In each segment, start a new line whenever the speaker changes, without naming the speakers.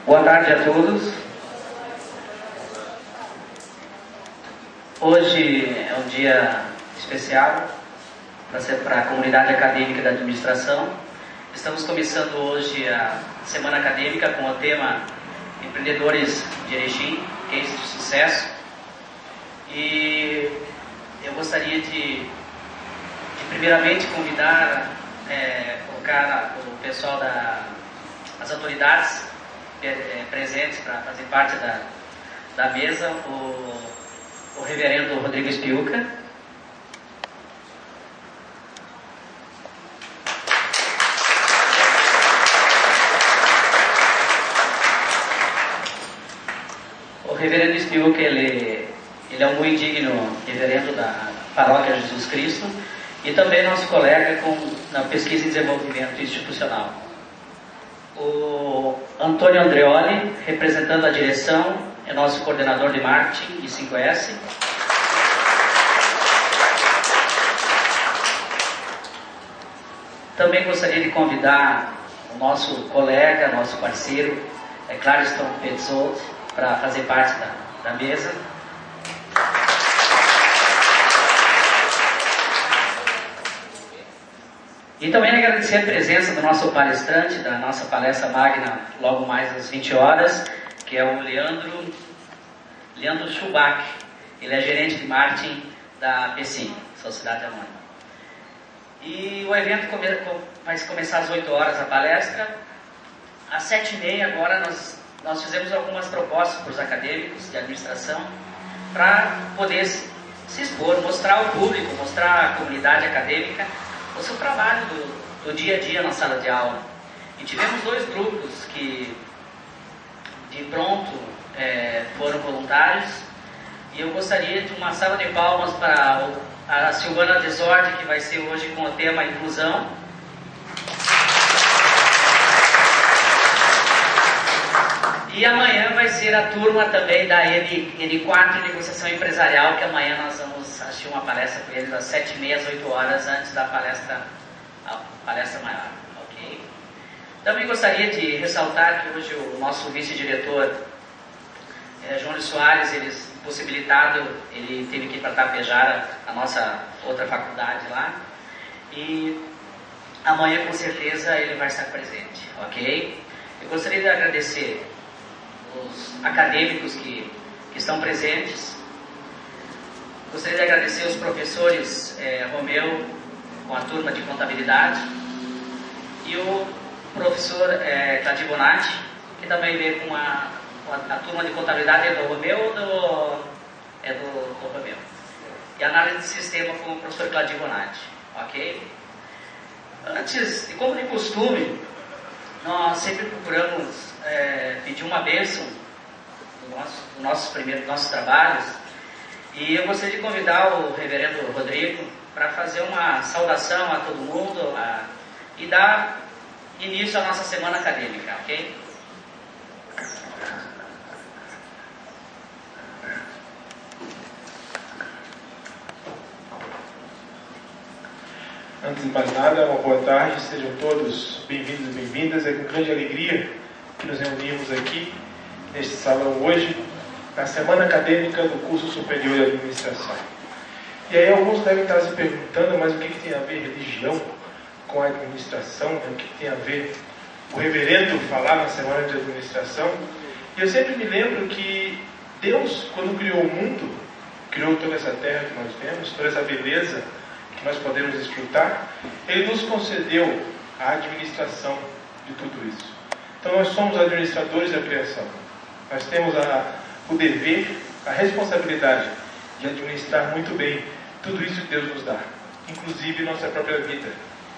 Boa tarde a todos. Hoje é um dia especial para a comunidade acadêmica da administração. Estamos começando hoje a semana acadêmica com o tema Empreendedores de Erechim, Case de Sucesso. E eu gostaria de primeiramente convidar, colocar o pessoal as autoridades presentes para fazer parte da mesa, o reverendo Rodrigo Espiuca, o reverendo Espiuca, ele é um muito digno reverendo da Paróquia Jesus Cristo e também nosso colega na pesquisa e desenvolvimento institucional. O Antônio Andreoli, representando a direção, é nosso coordenador de marketing e 5S. Também gostaria de convidar o nosso colega, nosso parceiro, Clariston Petzold, para fazer parte da mesa. E também agradecer a presença do nosso palestrante, da nossa palestra magna, logo mais às 20 horas, que é o Leandro Schubach. Ele é gerente de marketing da PSIM, Sociedade Anônima. E o evento vai começar às 8 horas a palestra. Às 7h30 agora nós fizemos algumas propostas para os acadêmicos de administração para poder se expor, mostrar ao público, mostrar à comunidade acadêmica o seu trabalho do dia a dia na sala de aula. E tivemos 2 grupos que de pronto foram voluntários, e eu gostaria de uma salva de palmas para a Silvana Desorde, que vai ser hoje com o tema Inclusão. E amanhã vai ser a turma também da N4 Negociação Empresarial, que amanhã nós vamos assistir uma palestra com eles às 7h30, às 8 horas, antes da palestra maior. Okay? Também gostaria de ressaltar que hoje o nosso vice-diretor, João Luiz Soares, ele possibilitado, ele teve que ir para Tapejara, a nossa outra faculdade lá, e amanhã com certeza ele vai estar presente, ok? Eu gostaria de agradecer os acadêmicos que estão presentes. Gostaria de agradecer os professores Romeu, com a turma de contabilidade, e o professor Claudio Bonatti, que também veio com a turma de contabilidade. É do Romeu ou do Romeu? E a análise de sistema com o professor Claudio Bonatti, ok? Antes, e como de costume, nós sempre procuramos pedir uma bênção dos nossos trabalhos, e eu gostaria de convidar o reverendo Rodrigo para fazer uma saudação a todo mundo e dar início à nossa semana acadêmica, ok?
Antes de mais nada, uma boa tarde, sejam todos bem-vindos e bem-vindas. É com grande alegria que nos reunimos aqui neste salão hoje, na Semana Acadêmica do Curso Superior de Administração. E aí alguns devem estar se perguntando, mas o que tem a ver religião com a administração? Né? O que tem a ver o reverendo falar na Semana de Administração? E eu sempre me lembro que Deus, quando criou o mundo, criou toda essa terra que nós vemos, toda essa beleza que nós podemos desfrutar, Ele nos concedeu a administração de tudo isso. Então nós somos administradores da criação. Nós temos o dever, a responsabilidade de administrar muito bem tudo isso que Deus nos dá, inclusive nossa própria vida,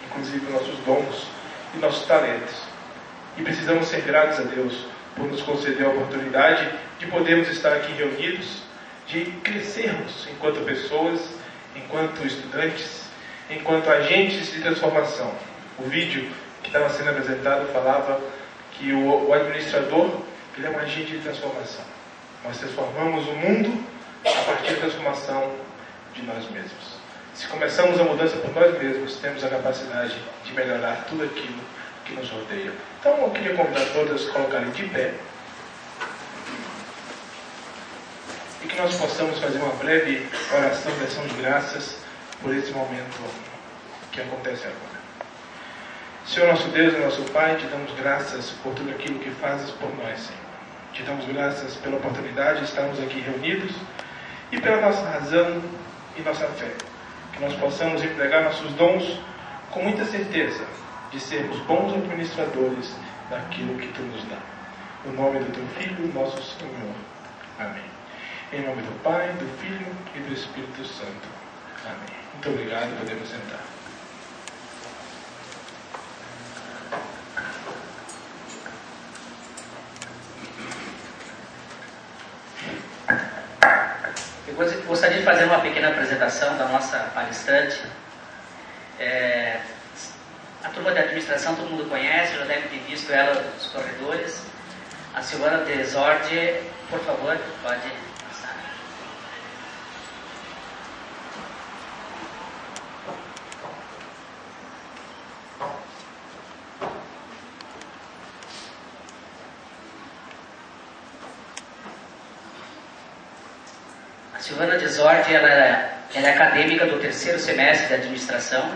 inclusive nossos dons e nossos talentos. E precisamos ser gratos a Deus por nos conceder a oportunidade de podermos estar aqui reunidos, de crescermos enquanto pessoas, enquanto estudantes, enquanto agentes de transformação. O vídeo que estava sendo apresentado falava que o administrador, ele é um agente de transformação. Nós transformamos o mundo a partir da transformação de nós mesmos. Se começamos a mudança por nós mesmos, temos a capacidade de melhorar tudo aquilo que nos rodeia. Então eu queria convidar todos a se colocarem de pé e que nós possamos fazer uma breve oração de ação de graças por esse momento que acontece agora. Senhor nosso Deus e nosso Pai, te damos graças por tudo aquilo que fazes por nós, Senhor. Te damos graças pela oportunidade de estarmos aqui reunidos e pela nossa razão e nossa fé. Que nós possamos empregar nossos dons com muita certeza de sermos bons administradores daquilo que Tu nos dá. No nome do Teu Filho, nosso Senhor. Amém. Em nome do Pai, do Filho e do Espírito Santo. Amém. Muito obrigado, podemos sentar.
Eu gostaria de fazer uma pequena apresentação da nossa palestrante. A turma de administração todo mundo conhece, já deve ter visto ela nos corredores. A Silvana Desordi, por favor, pode passar. A Silvana Desordi, ela é acadêmica do 3º semestre de administração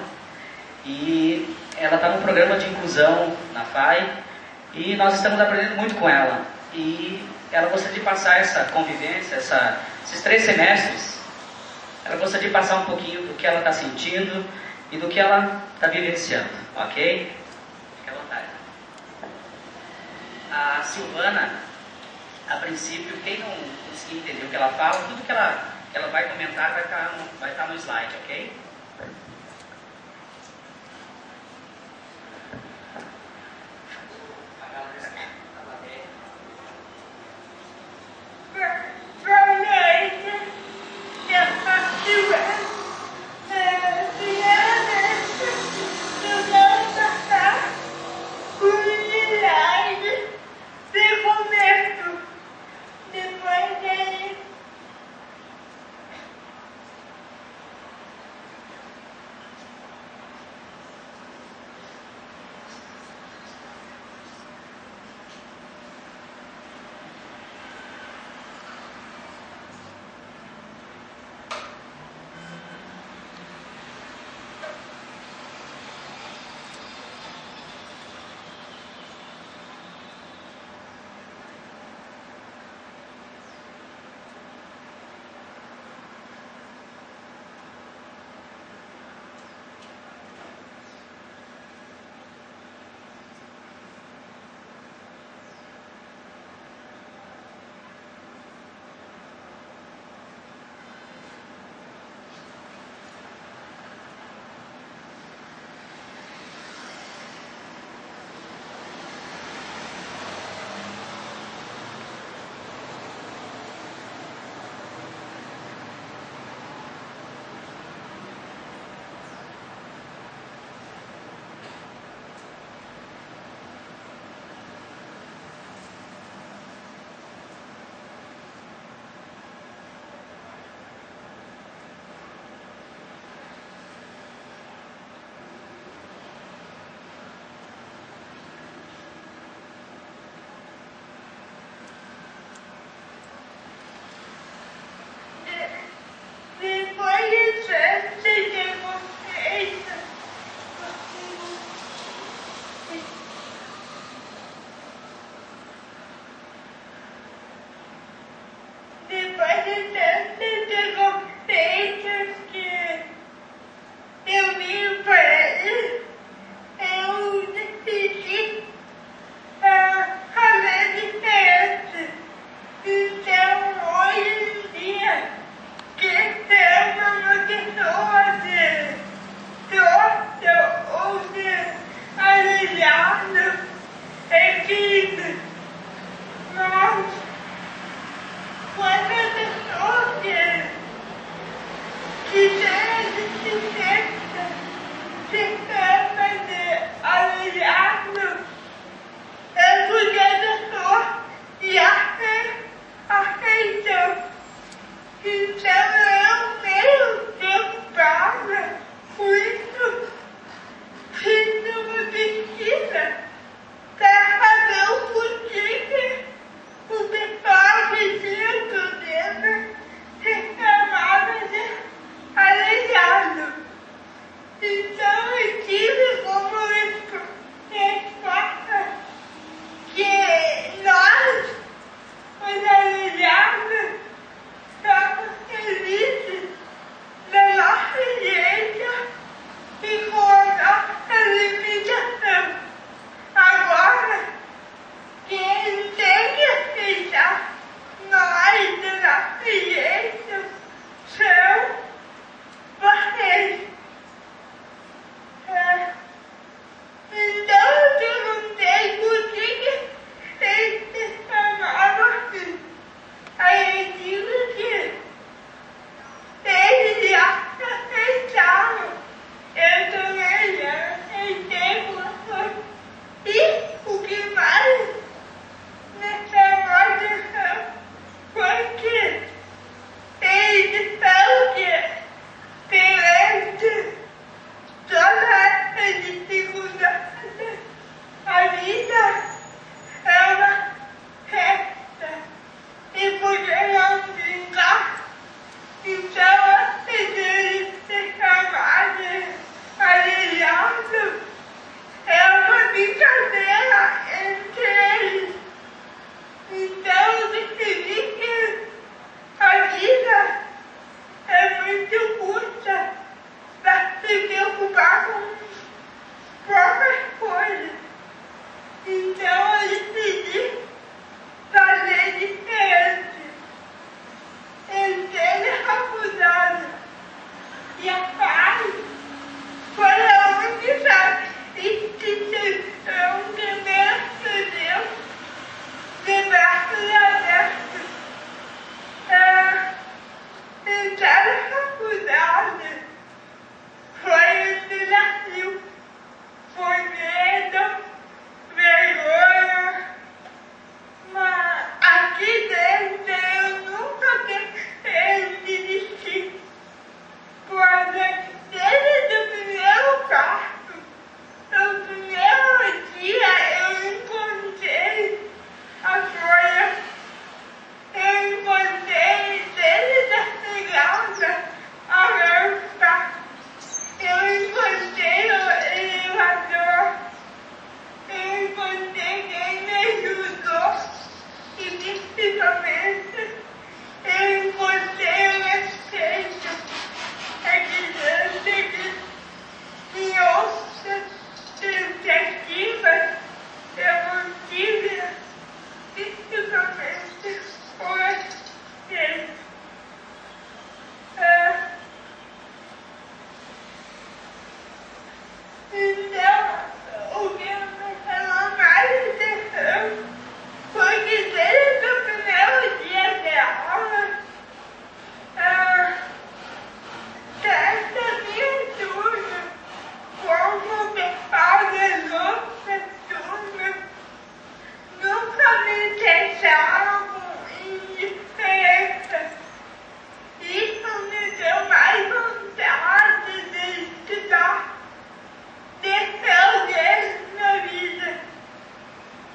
e ela está no programa de inclusão na FAI e nós estamos aprendendo muito com ela. E ela gostaria de passar essa convivência, esses 3 semestres, ela gostaria de passar um pouquinho do que ela está sentindo e do que ela está vivenciando, ok? Fique à vontade. A Silvana, a princípio, quem não conseguir entender o que ela fala, tudo que ela vai comentar vai estar no slide, ok?
Quando a pessoa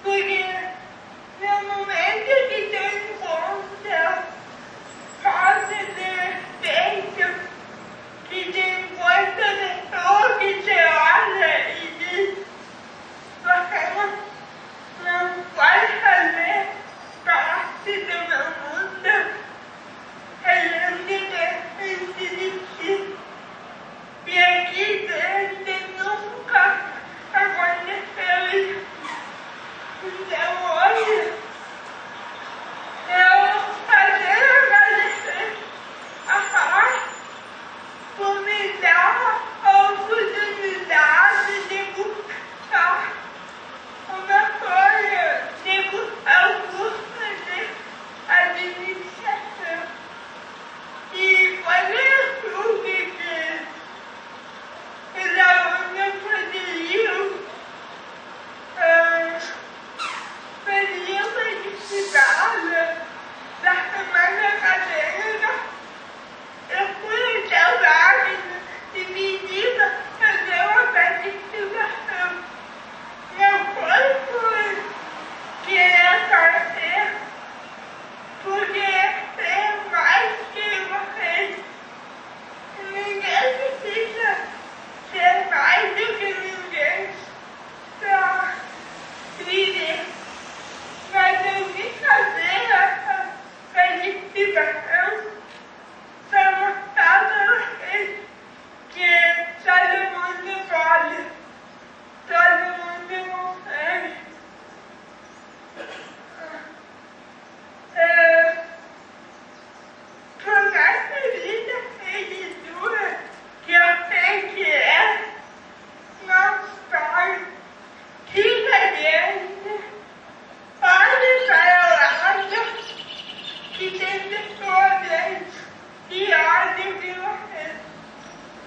porque no momento que você encontra falta de respeito, que você encontra pessoa que você olha e diz, você não pode fazer parte do meu mundo, a gente deve desistir. E aqui dentro nunca aconteceu isso. Então hoje eu fazer agradecer a paz por me dar a oportunidade de buscar uma coisa, de buscar o curso de administração. E quando eu soube que os alunos poderiam participar da semana acadêmica, eu fui até o lado e pedi para fazer uma participação. Não foi por querer torcer, porque é mais que vocês. Ninguém precisa ser mais do que ninguém para viver. Mas eu vim fazer essa participação para mostrar para vocês que todo mundo pode, todo mundo consegue. Por mais vida seja dura, que eu sei que é, não sai, fica dentro, olhe para o lado, que tem pessoa dentro, e olhe de você,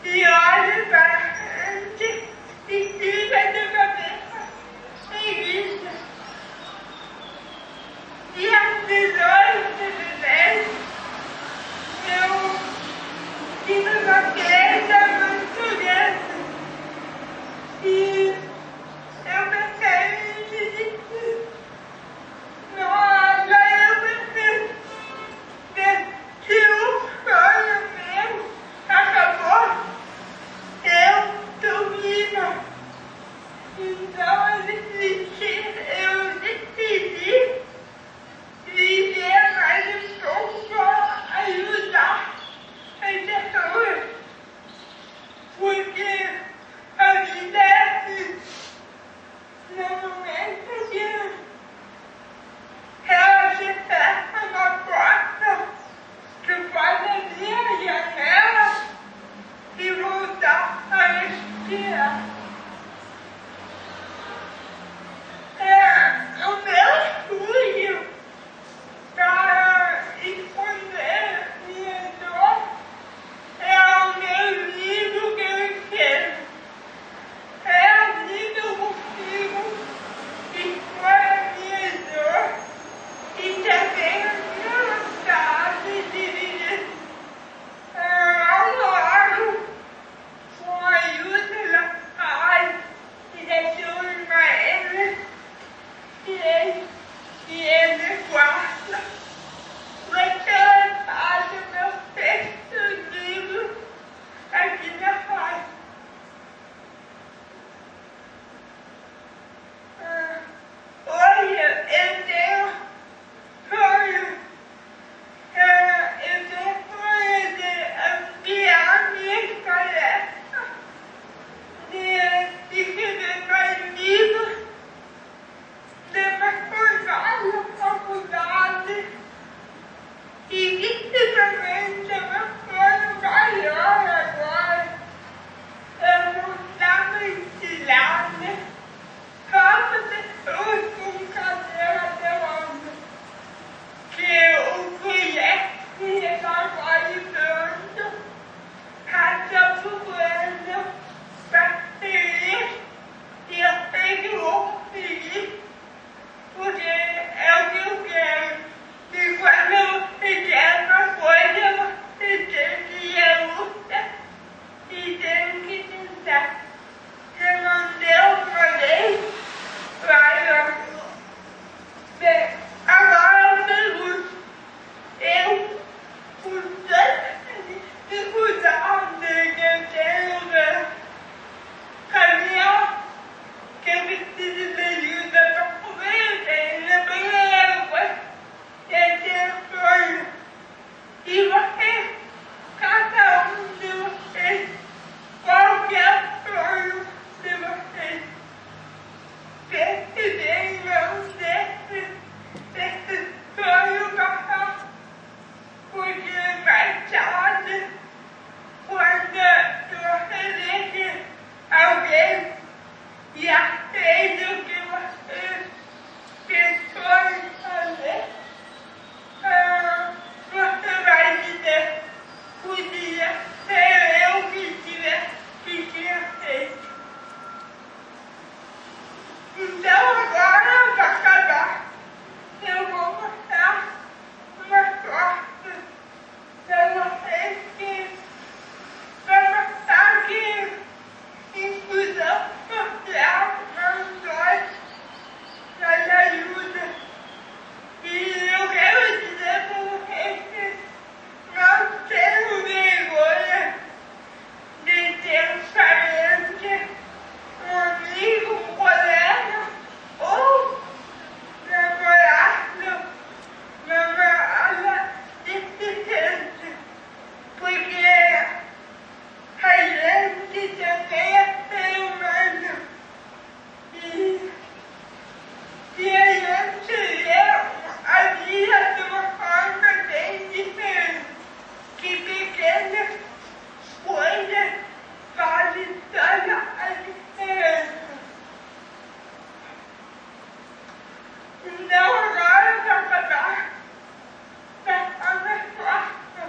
e olhe para frente, e fica de cabeça erguida. E as visões de Deus, eu tive uma queda muito grande. E eu pensei em desistir. Nossa, eu pensei se o sonho meu acabou, eu tô viva. Então eu decidi viver mais um pouco para ajudar as pessoas. Então agora para acabar, a resposta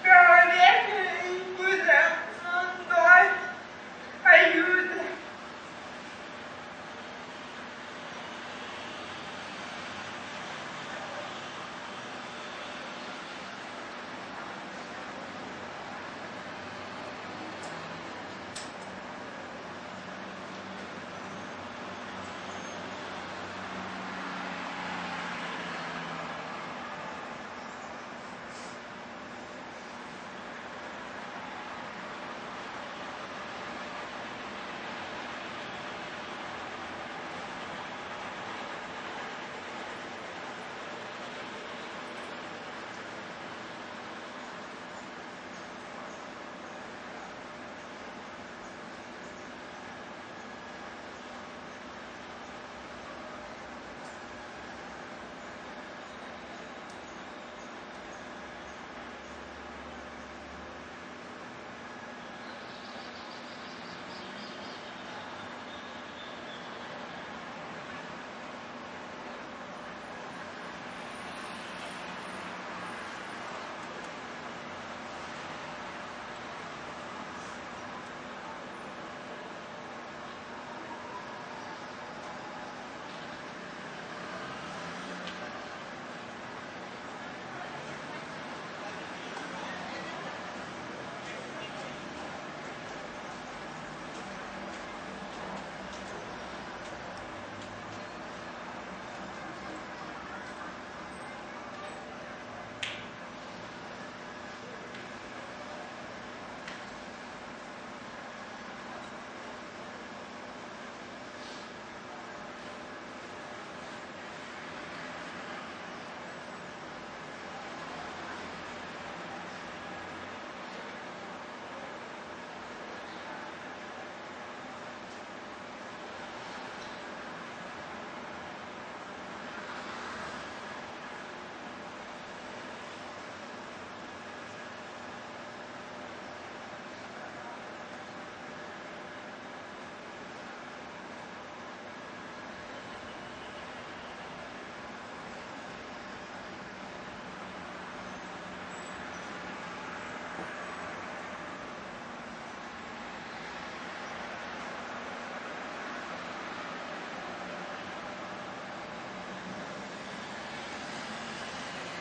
para ver que puder nós ajuda.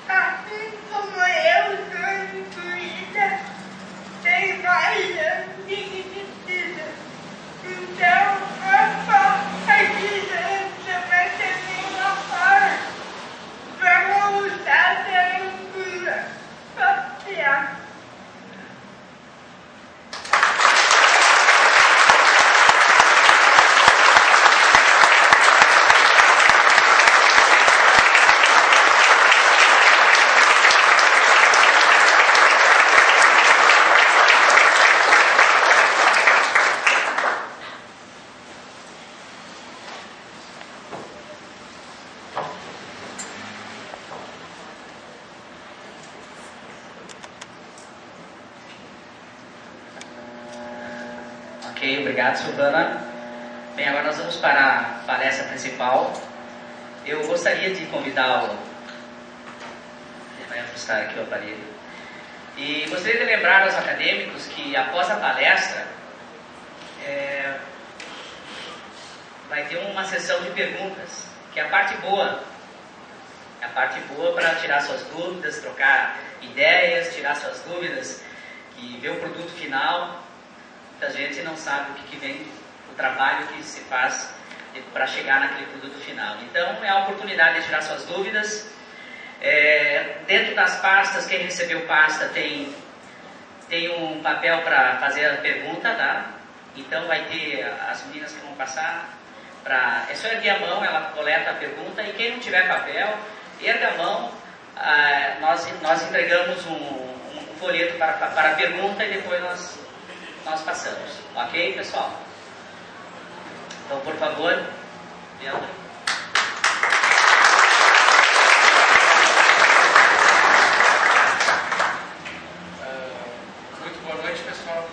Assim como eu sou incluída, tem mais anos que precisa. Então, opa, aqui dentro vai ter uma fora. Vamos usar a loucura social.
Ok, obrigado, Silvana. Bem, agora nós vamos para a palestra principal. Eu gostaria de convidar o... Vai ajustar aqui o aparelho. E gostaria de lembrar aos acadêmicos que após a palestra vai ter uma sessão de perguntas, que é a parte boa. É a parte boa para tirar suas dúvidas, trocar ideias, tirar suas dúvidas e ver o produto final. Muita gente não sabe o que vem, o trabalho que se faz para chegar naquele produto final. Então, é a oportunidade de tirar suas dúvidas. Dentro das pastas, quem recebeu pasta tem um papel para fazer a pergunta, tá? Então, vai ter as meninas que vão passar. É só erguer a mão, ela coleta a pergunta. E quem não tiver papel, erga a mão. Nós entregamos um folheto para a pergunta e depois nós passamos. Ok, pessoal? Então, por favor, Leandro.
Muito boa noite, pessoal.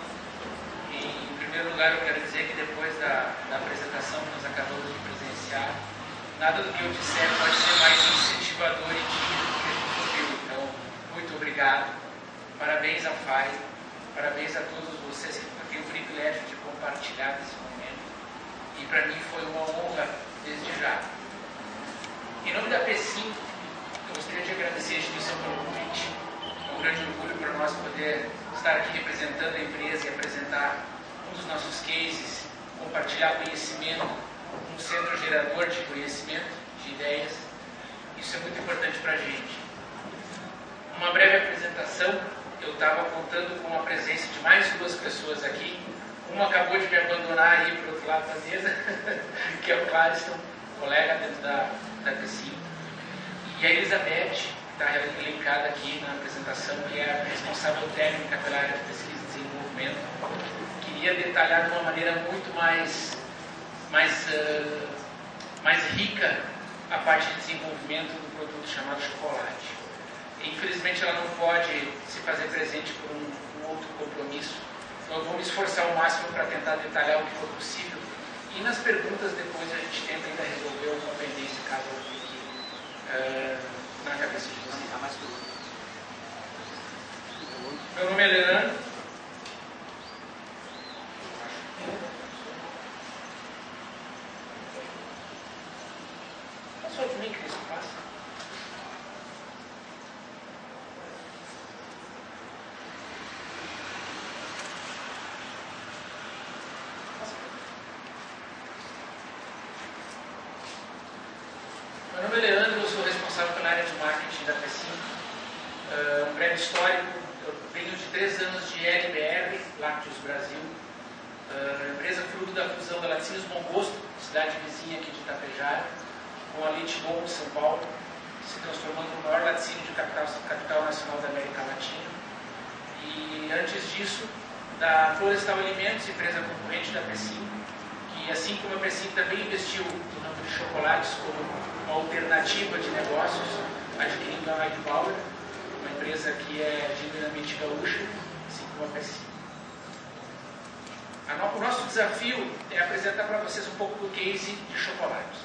Em primeiro lugar, eu quero dizer que depois da apresentação que nós acabamos de presenciar, nada do que eu disser pode ser mais incentivador e digno do que a gente ouviu. Então, muito obrigado. Parabéns à FAI. Parabéns a todos vocês que eu tenho o privilégio de compartilhar esse momento. E para mim foi uma honra desde já. Em nome da P5, eu gostaria de agradecer a instituição pelo convite. É um grande orgulho para nós poder estar aqui representando a empresa e apresentar um dos nossos cases, compartilhar conhecimento, um centro gerador de conhecimento, de ideias. Isso é muito importante para a gente. Uma breve apresentação. Eu estava contando com a presença de mais 2 pessoas aqui. Uma acabou de me abandonar aí para o outro lado da mesa, que é o Clariston, colega dentro da P5. E a Elizabeth, que está elencada aqui na apresentação, que é a responsável técnica pela área de pesquisa e desenvolvimento. Queria detalhar de uma maneira muito mais rica a parte de desenvolvimento do produto chamado chocolate. Infelizmente ela não pode se fazer presente por um outro compromisso. Então eu vou me esforçar ao máximo para tentar detalhar o que for possível. E nas perguntas depois a gente tenta ainda resolver alguma pendência, caso ela fique na cabeça de vocês. Meu nome é Leandro. Passou de mim, Cristo, passa. Meu nome é Leandro, eu sou responsável pela área de marketing da P5. Um breve histórico, eu venho de 3 anos de LBR, Lácteos Brasil, empresa fruto da fusão da Laticínios Bom Gosto, cidade vizinha aqui de Itapejara, com a Leite Bom em São Paulo, se transformando no maior laticínio de capital nacional da América Latina. E antes disso, da Florestal Alimentos, empresa concorrente da P5, que assim como a P5 também investiu no ramo de chocolates como uma alternativa de negócios, adquirindo a Bauer, uma empresa que é genuinamente gaúcha, assim como a P5. O nosso desafio é apresentar para vocês um pouco do case de chocolates.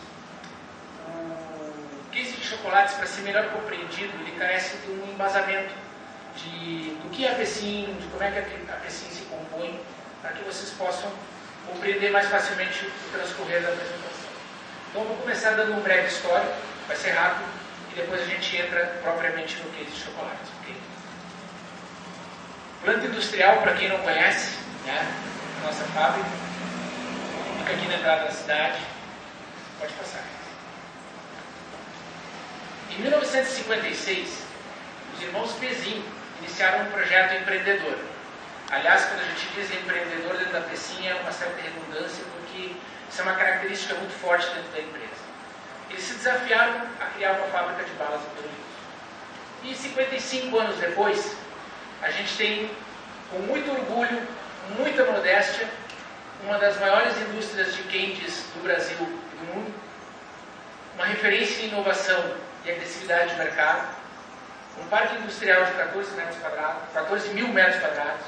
O case de chocolates, para ser melhor compreendido, ele carece de um embasamento do que é a P5, de como é que a P5 se compõe, para que vocês possam compreender mais facilmente o transcorrer da apresentação. Então eu vou começar dando um breve histórico, vai ser rápido, e depois a gente entra propriamente no case de chocolates. Okay? Planta industrial, para quem não conhece, né? Nossa fábrica, fica aqui na entrada da cidade. Pode passar. Em 1956, os irmãos Pezin iniciaram um projeto empreendedor. Aliás, quando a gente diz empreendedor dentro da P5, é uma certa redundância, porque isso é uma característica muito forte dentro da empresa. Eles se desafiaram a criar uma fábrica de balas em Pelotas. E 55 anos depois, a gente tem, com muito orgulho, muita modéstia, uma das maiores indústrias de candies do Brasil e do mundo, uma referência em inovação e agressividade de mercado, um parque industrial de 14 mil metros quadrados,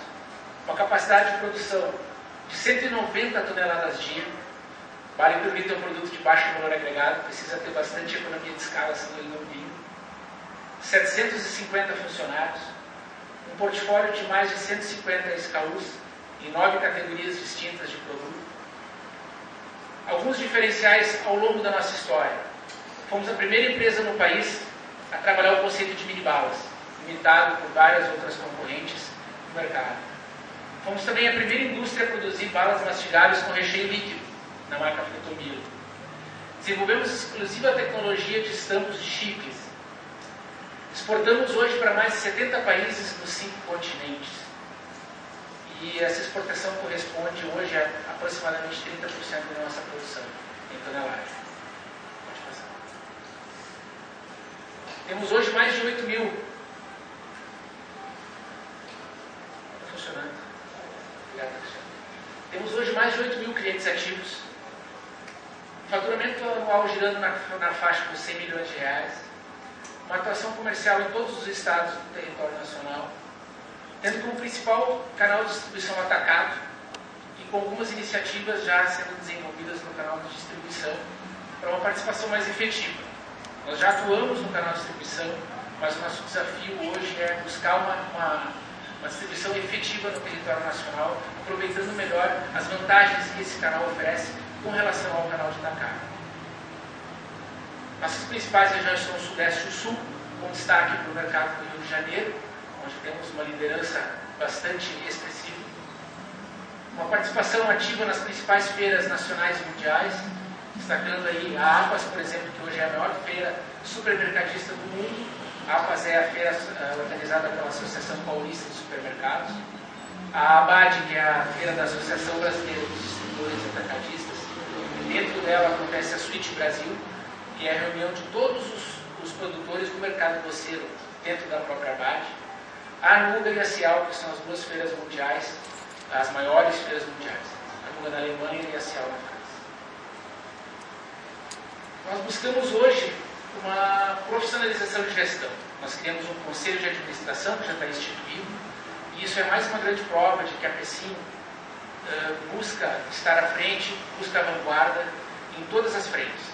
uma capacidade de produção de 190 toneladas dia. Vale que o litro é um produto de baixo valor agregado, precisa ter bastante economia de escala, senão ele não vive. 750 funcionários, um portfólio de mais de 150 SKUs em 9 categorias distintas de produto. Alguns diferenciais ao longo da nossa história. Fomos a primeira empresa no país a trabalhar o conceito de mini-balas, imitado por várias outras concorrentes no mercado. Fomos também a primeira indústria a produzir balas mastigáveis com recheio líquido, na marca Frutomilo. Desenvolvemos exclusiva tecnologia de estampos de chips. Exportamos hoje para mais de 70 países nos 5 continentes. E essa exportação corresponde hoje a aproximadamente 30% da nossa produção em tonelagem. Pode passar. Temos hoje mais de 8 mil. Está funcionando. Obrigado, Cristiano. Temos hoje mais de 8 mil clientes ativos. Faturamento anual girando na faixa dos 100 milhões de reais. Uma atuação comercial em todos os estados do território nacional, tendo como principal canal de distribuição atacado e com algumas iniciativas já sendo desenvolvidas no canal de distribuição para uma participação mais efetiva. Nós já atuamos no canal de distribuição, mas o nosso desafio hoje é buscar uma distribuição efetiva no território nacional, aproveitando melhor as vantagens que esse canal oferece com relação ao canal de atacado. Nossas principais regiões são o Sudeste e o Sul, com destaque para o mercado do Rio de Janeiro, onde temos uma liderança bastante expressiva. Uma participação ativa nas principais feiras nacionais e mundiais, destacando aí a APAS, por exemplo, que hoje é a maior feira supermercadista do mundo. A APAS é a feira organizada pela Associação Paulista de Supermercados. A ABAD, que é a feira da Associação Brasileira dos Distribuidores e Atacadistas. Dentro dela acontece a Suite Brasil, que é a reunião de todos os produtores do mercado doceiro dentro da própria ABAD. A ANUGA e a CIAL, que são as duas feiras mundiais, as maiores feiras mundiais. A ANUGA na Alemanha e a CIAL na França. Nós buscamos hoje uma profissionalização de gestão. Nós criamos um conselho de administração que já está instituído, e isso é mais uma grande prova de que a Pecim busca estar à frente, busca a vanguarda em todas as frentes,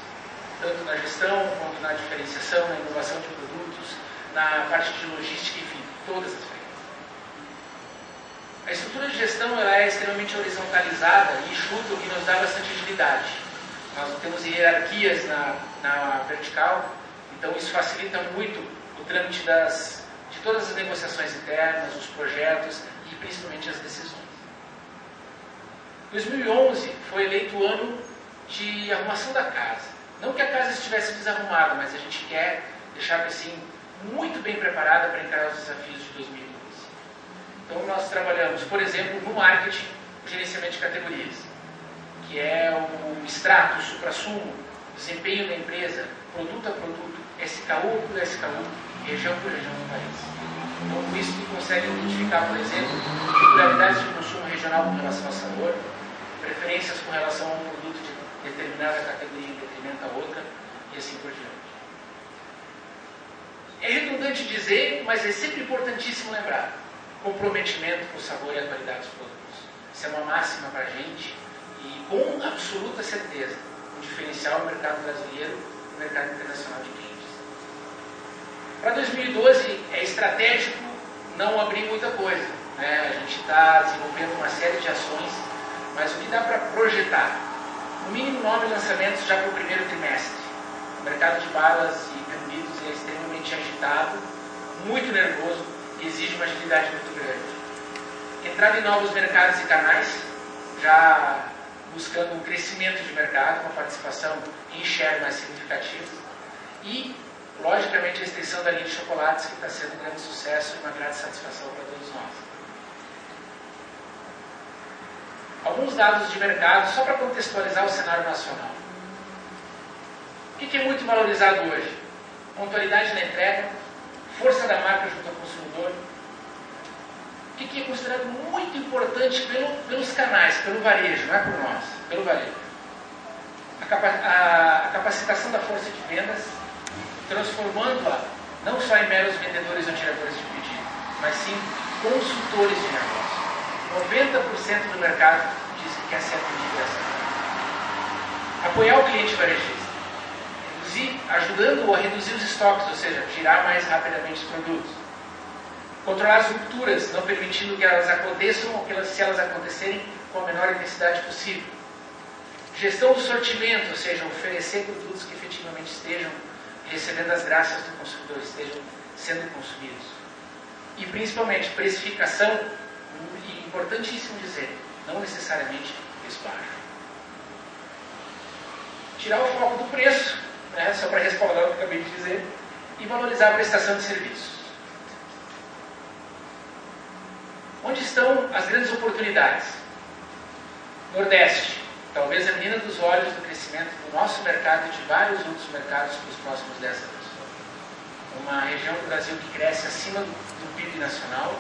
tanto na gestão, quanto na diferenciação, na inovação de produtos, na parte de logística, enfim, todas as frentes. A estrutura de gestão ela é extremamente horizontalizada e enxuta, o que nos dá bastante agilidade. Nós não temos hierarquias na vertical, então isso facilita muito o trâmite de todas as negociações internas, os projetos e principalmente as decisões. 2011 foi eleito o ano de arrumação da casa. Não que a casa estivesse desarrumada, mas a gente quer deixar a Pecim muito bem preparada para encarar os desafios de 2012. Então nós trabalhamos, por exemplo, no marketing, o gerenciamento de categorias, que é o extrato, o supra-sumo, desempenho da empresa, produto a produto, SKU por SKU, região por região do país. Então, com isso, tu consegue identificar, por exemplo, peculiaridades de consumo regional com relação ao sabor, preferências com relação a um produto de determinada categoria em detrimento a outra, e assim por diante. É redundante dizer, mas é sempre importantíssimo lembrar: comprometimento com o sabor e a qualidade dos produtos. Isso é uma máxima para a gente, e com absoluta certeza, um diferencial no mercado brasileiro e no mercado internacional de clientes. Para 2012 é estratégico não abrir muita coisa, né? A gente está desenvolvendo uma série de ações, mas o que dá para projetar? No mínimo 9 lançamentos já para o primeiro trimestre. O mercado de balas e pirulídeos é extremamente agitado, muito nervoso e exige uma agilidade muito grande. Entrada em novos mercados e canais, já buscando um crescimento de mercado, uma participação em share mais significativa, e, logicamente, a extensão da linha de chocolates, que está sendo um grande sucesso e uma grande satisfação para todos nós. Alguns dados de mercado, só para contextualizar o cenário nacional. O que é muito valorizado hoje? Pontualidade na entrega, força da marca junto ao consumidor. O que é considerado muito importante pelos canais, pelo varejo, não é por nós, pelo varejo. A capacitação da força de vendas, transformando-a não só em meros vendedores ou tiradores de pedido, mas sim consultores de negócio. 90% do mercado diz que quer ser atendido dessa forma. Apoiar o cliente varejista, ajudando-o a reduzir os estoques, ou seja, girar mais rapidamente os produtos. Controlar as rupturas, não permitindo que elas aconteçam ou que se elas acontecerem com a menor intensidade possível. Gestão do sortimento, ou seja, oferecer produtos que efetivamente estejam recebendo as graças do consumidor, estejam sendo consumidos. E principalmente precificação, e importantíssimo dizer, não necessariamente preço baixo. Tirar o foco do preço, né, só para respaldar o que eu acabei de dizer, e valorizar a prestação de serviços. Onde estão as grandes oportunidades? Nordeste, talvez a menina dos olhos do crescimento do nosso mercado e de vários outros mercados para os próximos 10 anos. Uma região do Brasil que cresce acima do PIB nacional,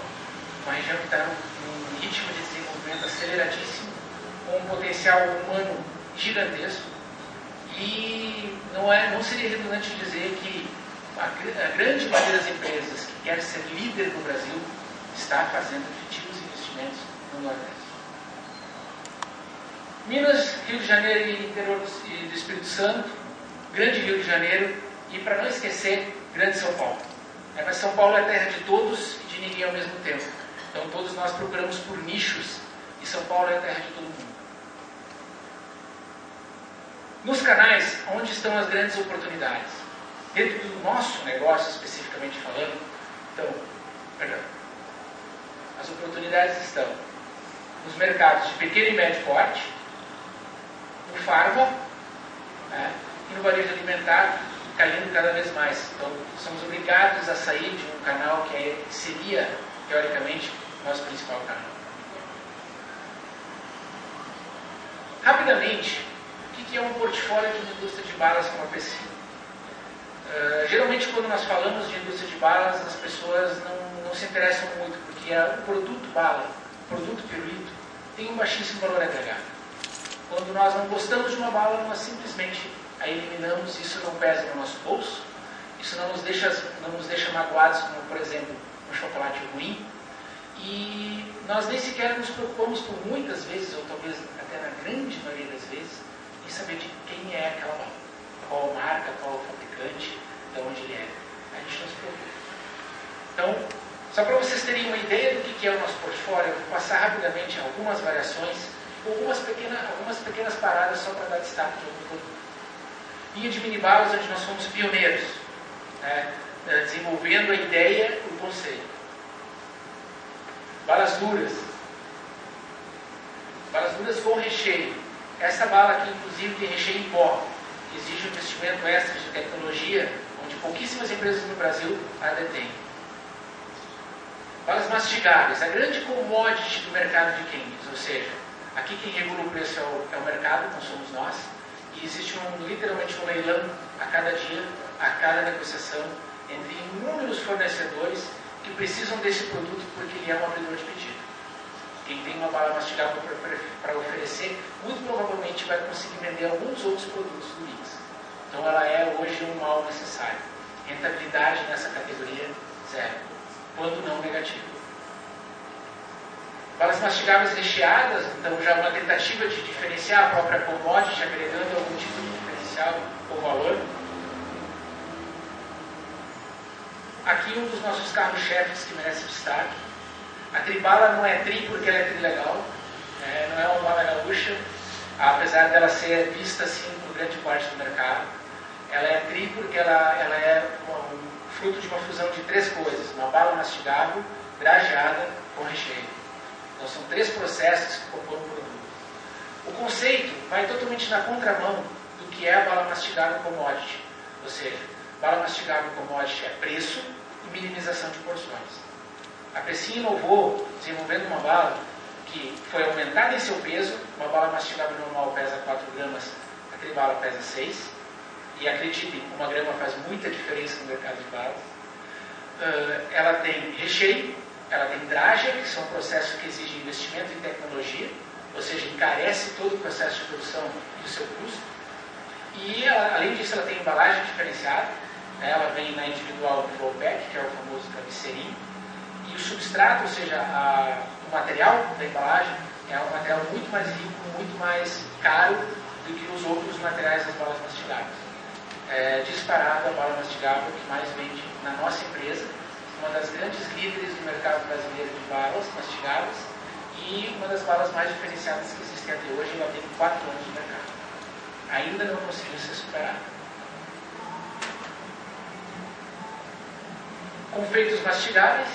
uma região que está num ritmo de desenvolvimento aceleradíssimo, com um potencial humano gigantesco, e não seria redundante dizer que a grande maioria das empresas que quer ser líder no Brasil está fazendo efetivos investimentos no Nordeste. Minas, Rio de Janeiro e interior do Espírito Santo Grande Rio de Janeiro e, para não esquecer, Grande São Paulo. Mas São Paulo é terra de todos e de ninguém ao mesmo tempo. Então todos nós procuramos por nichos e São Paulo é a terra de todo mundo. Nos canais, onde estão as grandes oportunidades? Dentro do nosso negócio, especificamente falando, as oportunidades estão nos mercados de pequeno e médio porte, no farma, e no varejo alimentar, caindo cada vez mais. Então, somos obrigados a sair de um canal que seria, teoricamente, o nosso principal canal. Rapidamente, o que é um portfólio de uma indústria de balas como a PC? Geralmente, quando nós falamos de indústria de balas, as pessoas não se interessam muito, porque o produto bala, o produto pirulito, tem um baixíssimo valor agregado. Quando nós não gostamos de uma bala, nós simplesmente a eliminamos, isso não pesa no nosso bolso, isso não nos deixa magoados, como por exemplo, um chocolate ruim, e nós nem sequer nos preocupamos por muitas vezes, ou talvez até na grande maioria das vezes, em saber de quem é aquela bala, qual a marca, qual o fabricante, de onde ele é. A gente não se preocupa. Então, só para vocês terem uma ideia do que é o nosso portfólio, eu vou passar rapidamente algumas variações, algumas pequenas paradas só para dar destaque de algum produto. Linha de mini-balas, onde nós fomos pioneiros, desenvolvendo a ideia e o conceito. Balas duras. Balas duras com recheio. Essa bala aqui, inclusive, tem recheio em pó. Exige um investimento extra de tecnologia, onde pouquíssimas empresas no Brasil a detêm. Balas mastigáveis. A grande commodity do mercado de candies, ou seja, aqui quem regula o preço é o mercado, não somos nós. E existe literalmente um leilão a cada dia, a cada negociação, entre inúmeros fornecedores que precisam desse produto porque ele é um abridor de pedido. Quem tem uma bala mastigável para oferecer, muito provavelmente vai conseguir vender alguns outros produtos do mix. Então ela é hoje um mal necessário. Rentabilidade nessa categoria, zero. Quando não negativo. Balas mastigáveis recheadas, então já uma tentativa de diferenciar a própria commodity, agregando algum tipo de diferencial ou valor. Aqui um dos nossos carros-chefes que merece destaque. A tribala não é tri porque ela é trilegal, não é uma bala gaúcha, apesar dela ser vista assim por grande parte do mercado. Ela é tri porque ela é um fruto de uma fusão de três coisas: uma bala mastigável, drageada com recheio. Então são três processos que compõem o produto. O conceito vai totalmente na contramão do que é a bala mastigável commodity. Ou seja, bala mastigável commodity é preço e minimização de porções. A PC inovou desenvolvendo uma bala que foi aumentada em seu peso. Uma bala mastigável normal pesa 4 gramas, a tribala pesa 6. E acreditem, 1 grama faz muita diferença no mercado de balas. Ela tem recheio, ela tem dragem, que são processos que exigem investimento em tecnologia, ou seja, encarece todo o processo de produção e o seu custo. E, além disso, ela tem embalagem diferenciada. Ela vem na individual flow pack, que é o famoso travesseirinho. E o substrato, ou seja, o material da embalagem, é um material muito mais rico, muito mais caro do que os outros materiais das balas mastigáveis. É disparada a bala mastigável que mais vende na nossa empresa, uma das grandes líderes do mercado brasileiro de balas mastigáveis e uma das balas mais diferenciadas que existem até hoje. Ela tem 4 anos no mercado. Ainda não conseguiu ser superada. Confeitos mastigáveis,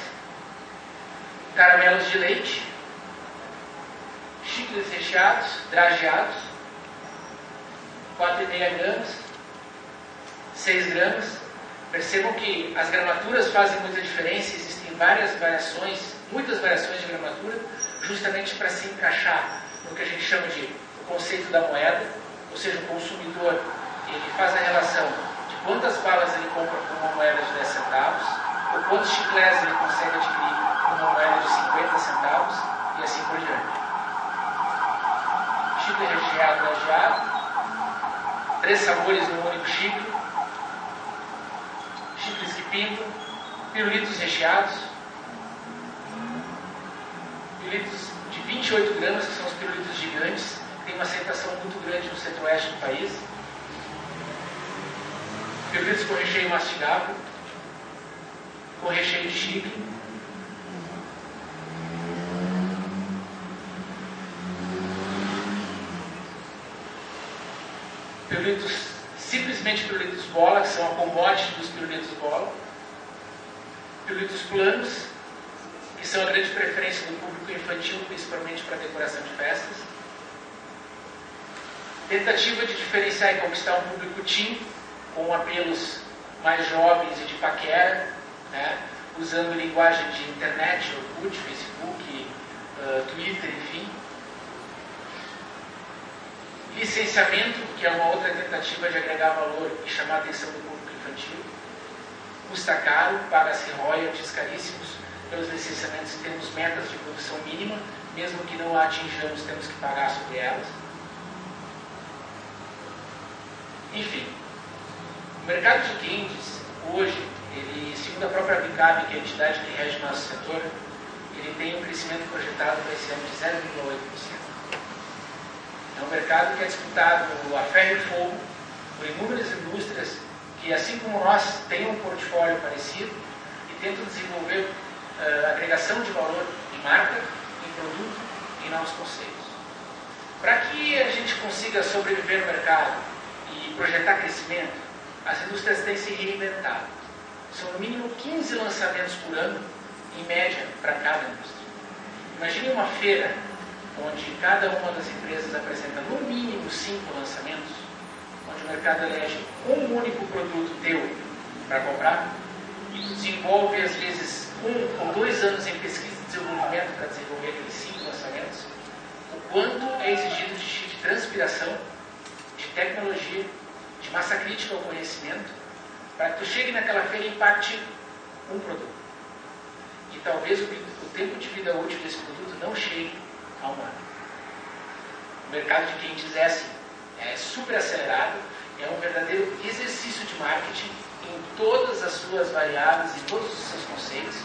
caramelos de leite, chicles recheados, drageados, 4,5 gramas, 6 gramas. Percebam que as gramaturas fazem muita diferença, existem várias variações, muitas variações de gramatura, justamente para se encaixar no que a gente chama de o conceito da moeda, ou seja, o consumidor ele faz a relação de quantas balas ele compra por uma moeda de 10 centavos, ou quantos chiclés ele consegue adquirir por uma moeda de 50 centavos, e assim por diante. Chicle recheado, drageado, 3 sabores num único chicle, chicles que pintam, pirulitos recheados, pirulitos de 28 gramas, que são os pirulitos gigantes, que tem uma aceitação muito grande no centro-oeste do país. Pirulitos com recheio mastigável, com recheio de chicle. Pirulitos, simplesmente pirulitos bola, que são a commodity dos pirulitos bola. Pirulitos planos, que são a grande preferência do público infantil, principalmente para decoração de festas. Tentativa de diferenciar e conquistar um público teen, com apelos mais jovens e de paquera, né? Usando linguagem de internet, Orkut, Facebook, Twitter, enfim. Licenciamento, que é uma outra tentativa de agregar valor e chamar a atenção do público infantil. Custa caro, paga-se royalties caríssimos pelos licenciamentos e temos metas de produção mínima, mesmo que não a atinjamos, temos que pagar sobre elas. Enfim, o mercado de candies, hoje, ele, segundo a própria Bicab, que é a entidade que rege o nosso setor, ele tem um crescimento projetado para esse ano de 0,8%. É um mercado que é disputado a ferro e fogo por inúmeras indústrias que, assim como nós, têm um portfólio parecido e tentam desenvolver agregação de valor em marca, em produto e em novos conceitos. Para que a gente consiga sobreviver no mercado e projetar crescimento, as indústrias têm se reinventado. São no mínimo 15 lançamentos por ano, em média, para cada indústria. Imagine uma feira onde cada uma das empresas apresenta no mínimo 5 lançamentos, onde o mercado elege um único produto teu para comprar, e desenvolve às vezes 1 ou 2 anos em pesquisa e desenvolvimento para desenvolver aqueles 5 lançamentos, o quanto é exigido de transpiração, de tecnologia, de massa crítica ao conhecimento, para que tu chegue naquela feira e impacte um produto. E talvez o tempo de vida útil desse produto não chegue a um ano. O mercado de candies é assim, é super acelerado, é um verdadeiro exercício de marketing em todas as suas variáveis, em todos os seus conceitos,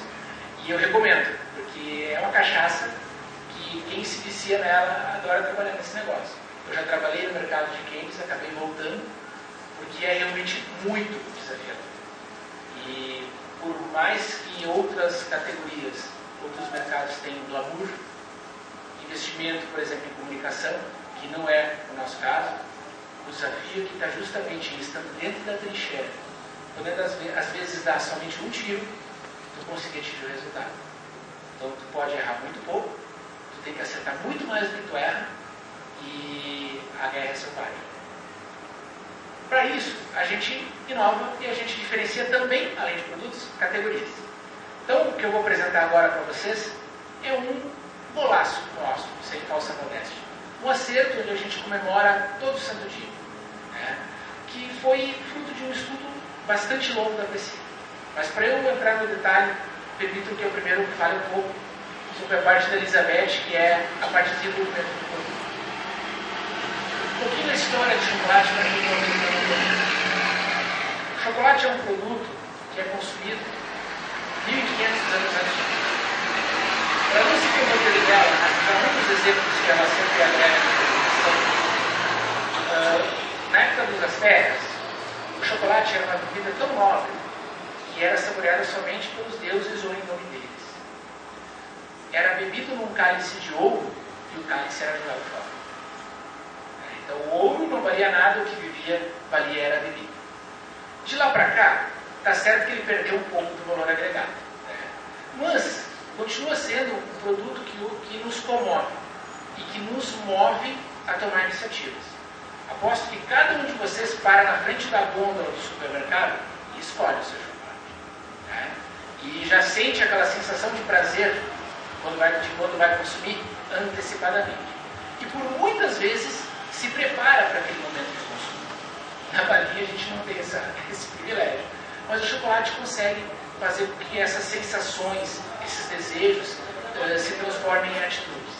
e eu recomendo, porque é uma cachaça que quem se vicia nela adora trabalhar nesse negócio. Eu já trabalhei no mercado de candies, acabei voltando, porque é realmente muito desafiador. E por mais que outras categorias, outros mercados tenham glamour, investimento, por exemplo, em comunicação, que não é o nosso caso, o desafio que está justamente estando dentro da trincheira, podendo às vezes dar somente um tiro, tu conseguir atingir o resultado. Então tu pode errar muito pouco, tu tem que acertar muito mais do que tu erra, e a guerra é seu pai. Para isso, a gente inova e a gente diferencia também, além de produtos, categorias. Então, o que eu vou apresentar agora para vocês é um golaço nosso, sem falsa modéstia. Um acerto onde a gente comemora todo santo dia, né? Que foi fruto de um estudo bastante longo da PSI. Mas para eu entrar no detalhe, permitam que eu primeiro fale um pouco sobre a parte da Elizabeth, que é a parte de desenvolvimento do produto. Um pouquinho da história de chocolate para quem não entende. O chocolate é um produto que é consumido 1.500 anos antes de Cristo. Para não se ter uma teoria dela, há muitos exemplos que ela sempre agrega na questão. Na época dos astecas, o chocolate era uma bebida tão nobre que era saboreada somente pelos deuses ou em nome deles. Era bebido num cálice de ouro e o cálice era jogado fora. Então o ouro não valia nada, o que valia era a bebida. De lá para cá, está certo que ele perdeu um pouco do valor agregado, né? Mas continua sendo um produto que nos comove e que nos move a tomar iniciativas. Aposto que cada um de vocês para na frente da gôndola do supermercado e escolhe o seu chocolate, né? E já sente aquela sensação de prazer quando vai consumir antecipadamente. E por muitas vezes se prepara para aquele momento de consumo. Na balinha a gente não tem esse privilégio, mas o chocolate consegue fazer com que essas sensações, esses desejos se transformem em atitudes.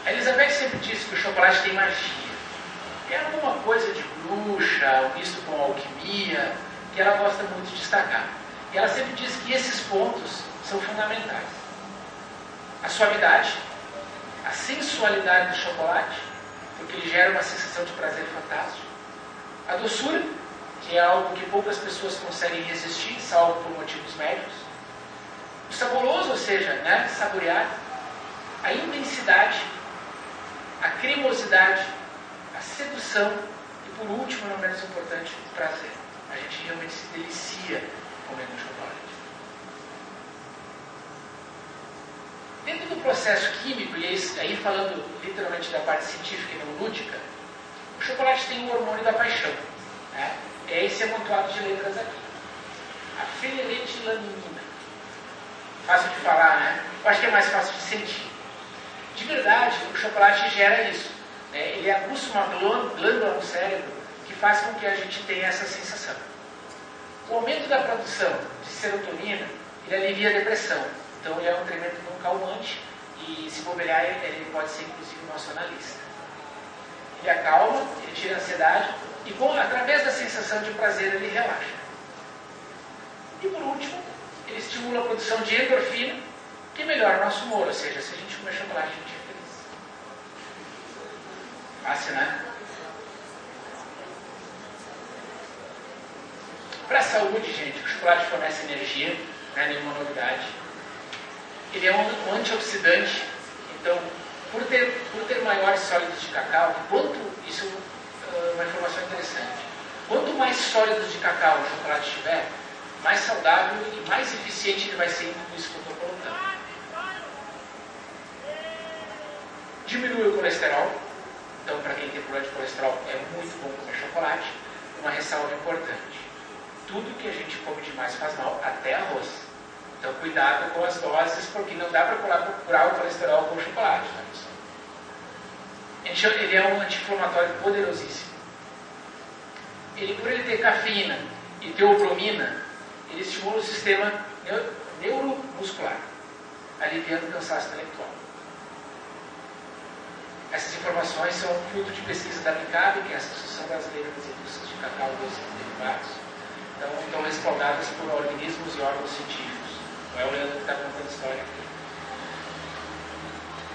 A Elizabeth sempre disse que o chocolate tem magia. É alguma coisa de bruxa, um misto com alquimia, que ela gosta muito de destacar. E ela sempre diz que esses pontos são fundamentais. A suavidade, a sensualidade do chocolate porque ele gera uma sensação de prazer fantástico. A doçura, que é algo que poucas pessoas conseguem resistir, salvo por motivos médicos. O saboroso, ou seja, né, saborear. A intensidade, a cremosidade, a sedução e, por último, não menos importante, o prazer. A gente realmente se delicia comendo chocolate. Dentro do processo químico, e aí falando literalmente da parte científica e não lúdica, o chocolate tem o hormônio da paixão. Né? É esse amontoado de letras aqui. A feniletilamina. Fácil de falar, né? Eu acho que é mais fácil de sentir. De verdade, o chocolate gera isso. Né? Ele aguça uma glândula no cérebro que faz com que a gente tenha essa sensação. O aumento da produção de serotonina, ele alivia a depressão. Então ele é um tremendo calmante e, se bobear, ele pode ser inclusive nosso analista. Ele acalma, ele tira a ansiedade e, através da sensação de prazer, ele relaxa. E por último, ele estimula a produção de endorfina, que melhora o nosso humor, ou seja, se a gente comer chocolate, a gente é feliz. Fácil, né? Para a saúde, gente, o chocolate fornece energia, não é nenhuma novidade. Ele é um antioxidante, então, por ter maiores sólidos de cacau, isso é uma informação interessante. Quanto mais sólidos de cacau o chocolate tiver, mais saudável e mais eficiente ele vai ser em tudo isso que eu estou colocando. Diminui o colesterol, então para quem tem problema de colesterol é muito bom comer chocolate. Uma ressalva importante: tudo que a gente come demais faz mal, até arroz. Então cuidado com as doses, porque não dá para curar o colesterol com o chocolate. Né? Ele é um anti-inflamatório poderosíssimo. Por ele ter cafeína e teobromina, ele estimula o sistema neuromuscular, aliviando o cansaço intelectual. Essas informações são fruto de pesquisa da ABICAB, que é a Associação Brasileira das Indústrias de Cacau e Doces Derivados. Então, estão respaldadas por organismos e órgãos científicos. Não é o Leandro que está contando a história aqui.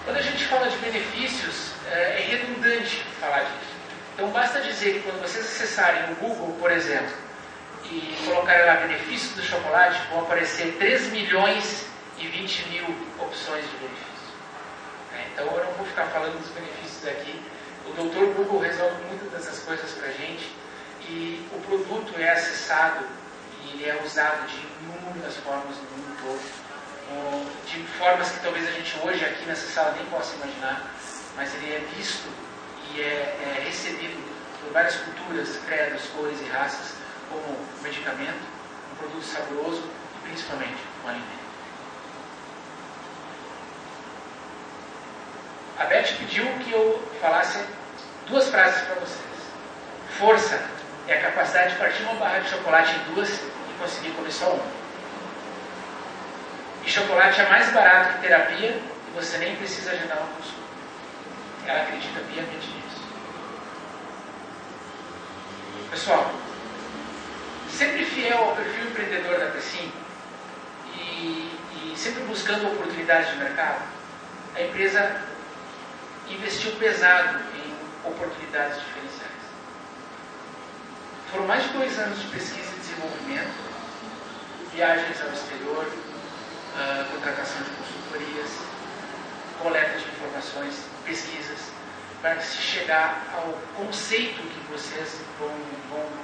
Quando a gente fala de benefícios, é redundante falar disso. Então, basta dizer que quando vocês acessarem o Google, por exemplo, e colocarem lá benefícios do chocolate, vão aparecer 3 milhões e 20 mil opções de benefícios. Então, eu não vou ficar falando dos benefícios aqui. O Dr. Google resolve muitas dessas coisas para a gente, e o produto é acessado e ele é usado de inúmeras formas no mundo todo, de formas que talvez a gente hoje aqui nessa sala nem possa imaginar, mas ele é visto e é recebido por várias culturas, credos, cores e raças como medicamento, um produto saboroso e principalmente um alimento. A Beth pediu que eu falasse 2 frases para vocês. Força é a capacidade de partir uma barra de chocolate em 2 e conseguir comer só uma. E chocolate é mais barato que terapia e você nem precisa agendar uma consulta. Ela acredita piamente nisso. Pessoal, sempre fiel ao perfil empreendedor da Pecim e sempre buscando oportunidades de mercado, a empresa investiu pesado em oportunidades diferenciais. Foram mais de 2 anos de pesquisa e desenvolvimento, viagens ao exterior, contratação de consultorias, coleta de informações, pesquisas, para se chegar ao conceito que vocês vão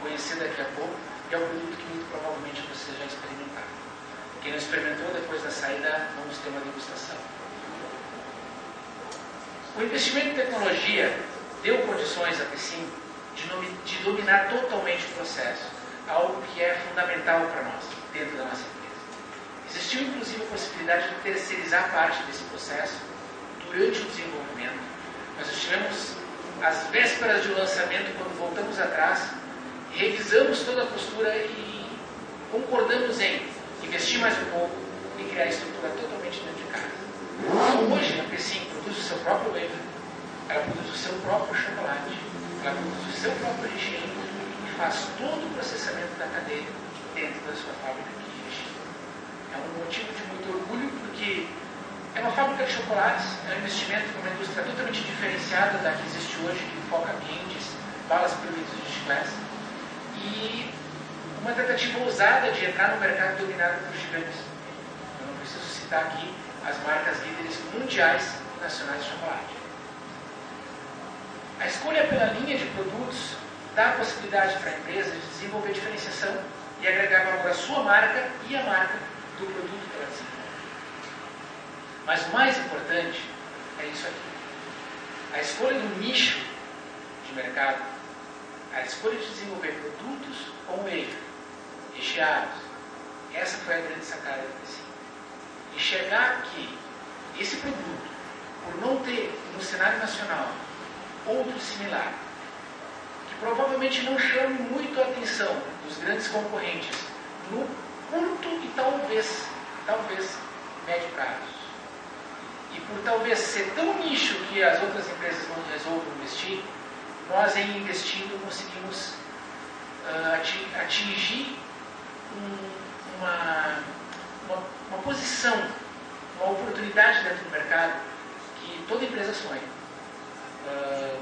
conhecer daqui a pouco, e é um produto que muito provavelmente vocês já experimentaram. Quem não experimentou, depois da saída, vamos ter uma degustação. O investimento em tecnologia deu condições à Pecim de dominar totalmente o processo, algo que é fundamental para nós, dentro da nossa empresa. Existiu inclusive a possibilidade de terceirizar parte desse processo durante o desenvolvimento. Nós estivemos às vésperas do lançamento, quando voltamos atrás, revisamos toda a postura e concordamos em investir mais um pouco e criar a estrutura totalmente dentro de casa. Então, hoje, a Pecim produz o seu próprio wafer, ela produz o seu próprio chocolate, ela produz o seu próprio recheio e faz todo o processamento da cadeia dentro da sua fábrica aqui de recheio. É um motivo de muito orgulho, porque É uma fábrica de chocolates, é um investimento para uma indústria totalmente diferenciada da que existe hoje, que foca candies, balas, pirulitos de chiclete, e uma tentativa ousada de entrar no mercado dominado por gigantes. Eu não preciso citar aqui as marcas líderes mundiais e nacionais de chocolate. A escolha pela linha de produtos dá a possibilidade para a empresa de desenvolver diferenciação e agregar valor à sua marca e à marca do produto que ela desenvolve. Mas o mais importante é isso aqui. A escolha do nicho de mercado, a escolha de desenvolver produtos com wafer, recheados, essa foi a grande sacada do Pecém. Enxergar que esse produto, por não ter no cenário nacional outro similar, que provavelmente não chame muito a atenção dos grandes concorrentes no curto e talvez médio prazo, e por talvez ser tão nicho que as outras empresas não resolvam investir, nós em investindo conseguimos atingir uma posição, uma oportunidade dentro do mercado que toda empresa sonha.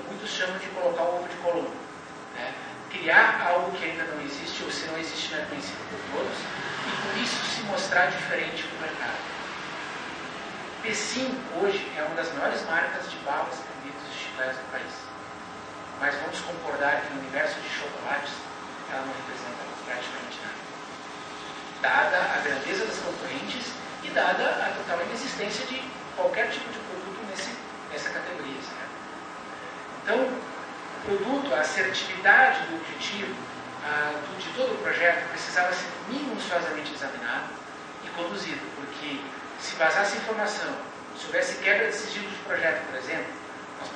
Muitos chamam de colocar o ovo de Colombo, né? Criar algo que ainda não existe, ou se não existe não é conhecido por todos, e por isso se mostrar diferente para o mercado. Pecém hoje é uma das maiores marcas de balas, pirulitos e chicletes do país. Mas vamos concordar que no universo de chocolates ela não representa praticamente nada. Dada a grandeza das concorrentes e dada a total inexistência de qualquer tipo de produto nessa categoria. Certo? Então, o produto, a assertividade do objetivo de todo o projeto precisava ser minuciosamente examinado e conduzido, porque se vazasse informação, se houvesse quebra de sigilo de projeto, por exemplo, nós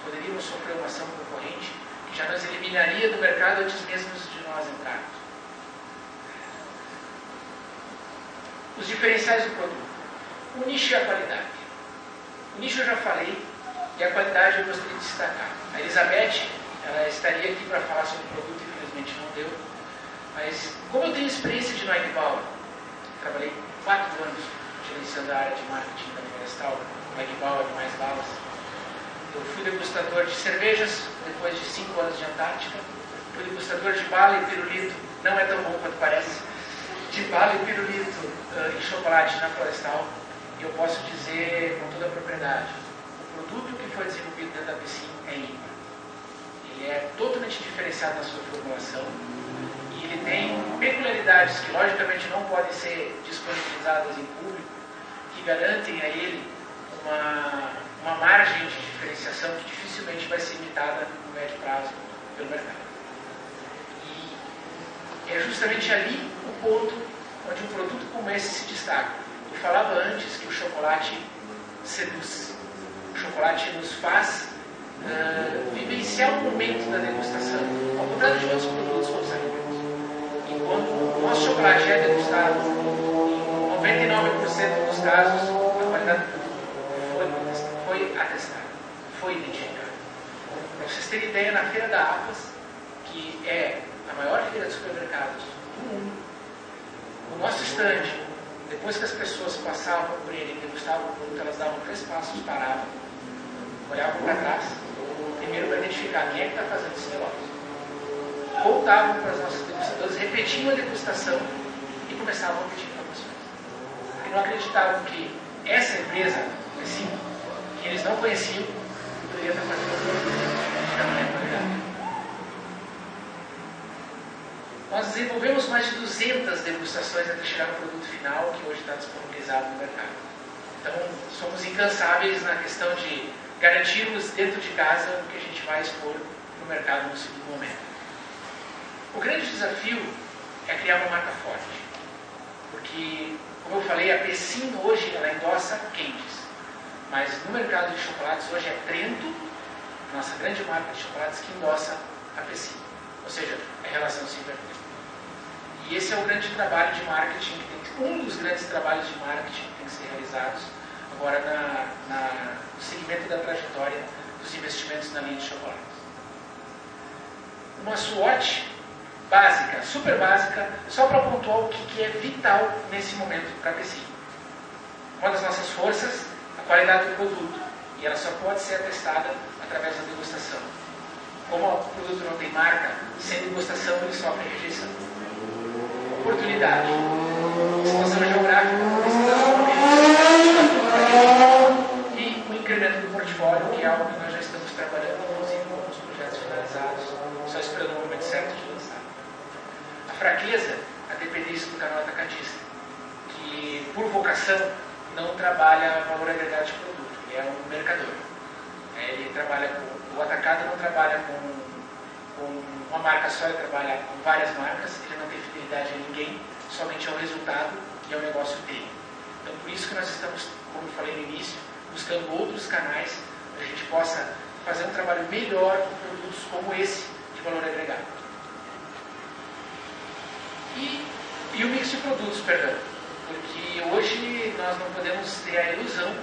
poderíamos sofrer uma ação concorrente que já nos eliminaria do mercado antes mesmo de nós entrarmos. Os diferenciais do produto. O nicho e a qualidade. O nicho eu já falei, e a qualidade eu gostaria de destacar. A Elizabeth, ela estaria aqui para falar sobre o produto, infelizmente não deu, mas como eu tenho experiência de Nike Bauer, trabalhei 4 anos gerenciando a área de marketing da Florestal, Nike Bauer e mais balas. Eu fui degustador de cervejas, depois de 5 anos de Antártica, fui degustador de bala e pirulito, não é tão bom quanto parece, de bala e pirulito e chocolate na Florestal, e eu posso dizer com toda a propriedade, o produto que foi desenvolvido dentro da Pecém é ímpar. Ele é totalmente diferenciado na sua formulação e ele tem peculiaridades que logicamente não podem ser disponibilizadas em público, que garantem a ele uma margem de diferenciação que dificilmente vai ser imitada no médio prazo pelo mercado. E é justamente ali o ponto onde um produto como esse se destaca. Eu falava antes que o chocolate seduz. O chocolate nos faz vivenciar o momento da degustação, ao contrário de outros produtos ou alimentos. E quando o nosso chocolate é degustado, em 99% dos casos, a qualidade do produto foi atestada, foi identificada. Para vocês terem ideia, na Feira da Apas, que é a maior feira de supermercados do mundo, o nosso estande, depois que as pessoas passavam por ele e degustavam o produto, elas davam 3 passos, paravam, olhavam para trás, primeiro para identificar quem é que está fazendo esse negócio. Voltavam para as nossas degustadoras, repetiam a degustação e começavam a pedir informações. Porque não acreditavam que essa empresa, assim, que eles não conheciam, poderia estar fazendo o produto da maneira qualidade. Nós desenvolvemos mais de 200 degustações até chegar no produto final, que hoje está disponibilizado no mercado. Então, somos incansáveis na questão de garantirmos dentro de casa o que a gente vai expor no mercado no segundo momento. O grande desafio é criar uma marca forte. Porque, como eu falei, a Pecém hoje ela endossa candies. Mas no mercado de chocolates hoje é Trento, nossa grande marca de chocolates, que endossa a Pecém. Ou seja, a relação se inverteu. E esse é o grande trabalho de marketing, um dos grandes trabalhos de marketing que tem que ser realizados agora no segmento da trajetória dos investimentos na linha de chocolates. Uma SWOT básica, super básica, só para pontuar o que é vital nesse momento para a Pecém. Uma das nossas forças a qualidade do produto. E ela só pode ser atestada através da degustação. Como o produto não tem marca, sem degustação ele sofre rejeição. Oportunidade. Situação geográfica, e o incremento do portfólio, que é algo que nós já estamos trabalhando, inclusive com alguns projetos finalizados, só esperando o momento certo de lançar. A fraqueza, a dependência do canal atacadista, que por vocação não trabalha valor agregado de produto, ele é um mercador. Ele trabalha com, o atacado não trabalha com uma marca só, ele trabalha com várias marcas, ele não tem fidelidade a ninguém, somente ao resultado e ao negócio dele. Então, por isso que nós estamos, como eu falei no início, buscando outros canais para a gente possa fazer um trabalho melhor com produtos como esse, de valor agregado. E o mix de produtos, perdão, porque hoje nós não podemos ter a ilusão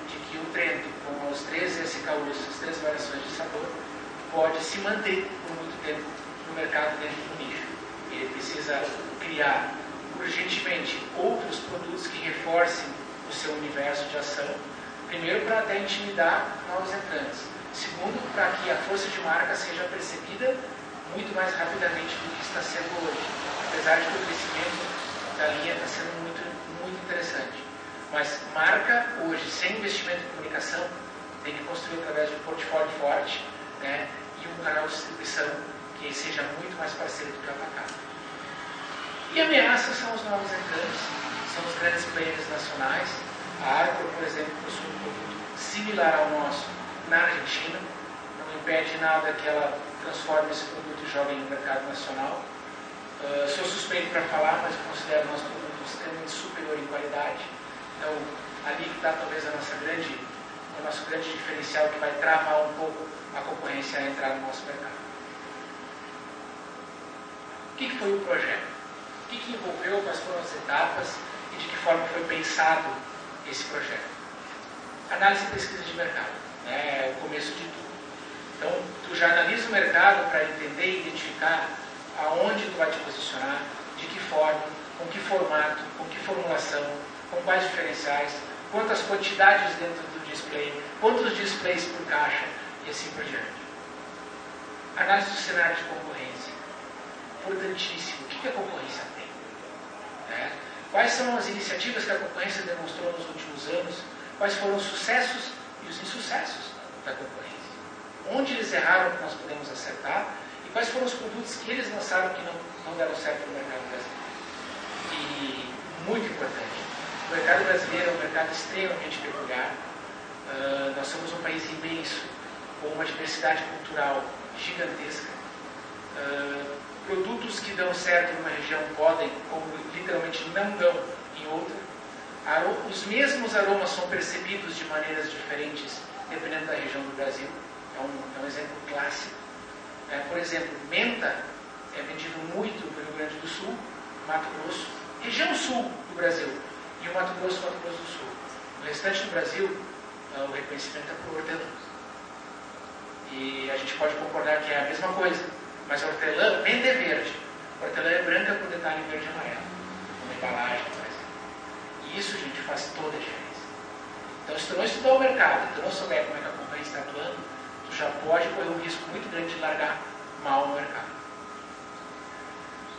de que o Trento, com os 13 SKUs, as 3 variações de sabor, pode se manter por muito tempo no mercado dentro do nicho. Ele precisa criar urgentemente outros produtos que reforcem o seu universo de ação. Primeiro, para até intimidar novos entrantes. Segundo, para que a força de marca seja percebida muito mais rapidamente do que está sendo hoje. Apesar de que o crescimento da linha está sendo muito, muito interessante. Mas marca hoje, sem investimento em comunicação, tem que construir através de um portfólio forte, né, e um canal de distribuição que seja muito mais parceiro do que o atacado. E ameaças são os novos entrantes, são os grandes players nacionais. A Arcor, por exemplo, possui um produto similar ao nosso na Argentina, não impede nada que ela transforme esse produto e jogue no mercado nacional. Sou suspeito para falar, mas eu considero o nosso produto extremamente superior em qualidade. Então, ali que está talvez o nosso grande diferencial, que vai travar um pouco a concorrência a entrar no nosso mercado. O que foi o projeto? O que envolveu, quais foram as etapas e de que forma foi pensado esse projeto? Análise e pesquisa de mercado, né, é o começo de tudo. Então, tu já analisa o mercado para entender e identificar aonde tu vai te posicionar, de que forma, com que formato, com que formulação, com quais diferenciais, quantas quantidades dentro do display, quantos displays por caixa e assim por diante. Análise do cenário de concorrência. Importantíssimo. O que a concorrência tem? Né? Quais são as iniciativas que a concorrência demonstrou nos últimos anos? Quais foram os sucessos e os insucessos da concorrência? Onde eles erraram que nós podemos acertar? E quais foram os produtos que eles lançaram que não deram certo no mercado brasileiro? E muito importante, o mercado brasileiro é um mercado extremamente peculiar. Nós somos um país imenso, com uma diversidade cultural gigantesca. Produtos que dão certo em uma região podem, como literalmente não dão em outra. Os mesmos aromas são percebidos de maneiras diferentes, dependendo da região do Brasil. É um exemplo clássico. Por exemplo, menta é vendido muito no Rio Grande do Sul, Mato Grosso, região sul do Brasil, e o Mato Grosso do Sul. No restante do Brasil, o reconhecimento é por hortelã. E a gente pode concordar que é a mesma coisa, mas a hortelã, menta é verde, a hortelã é branca com detalhe verde e amarelo, uma embalagem, por exemplo. E isso, gente, faz toda a diferença. Então, se tu não estudar o mercado, se tu não souber como é que a concorrência está atuando, tu já pode correr um risco muito grande de largar mal o mercado.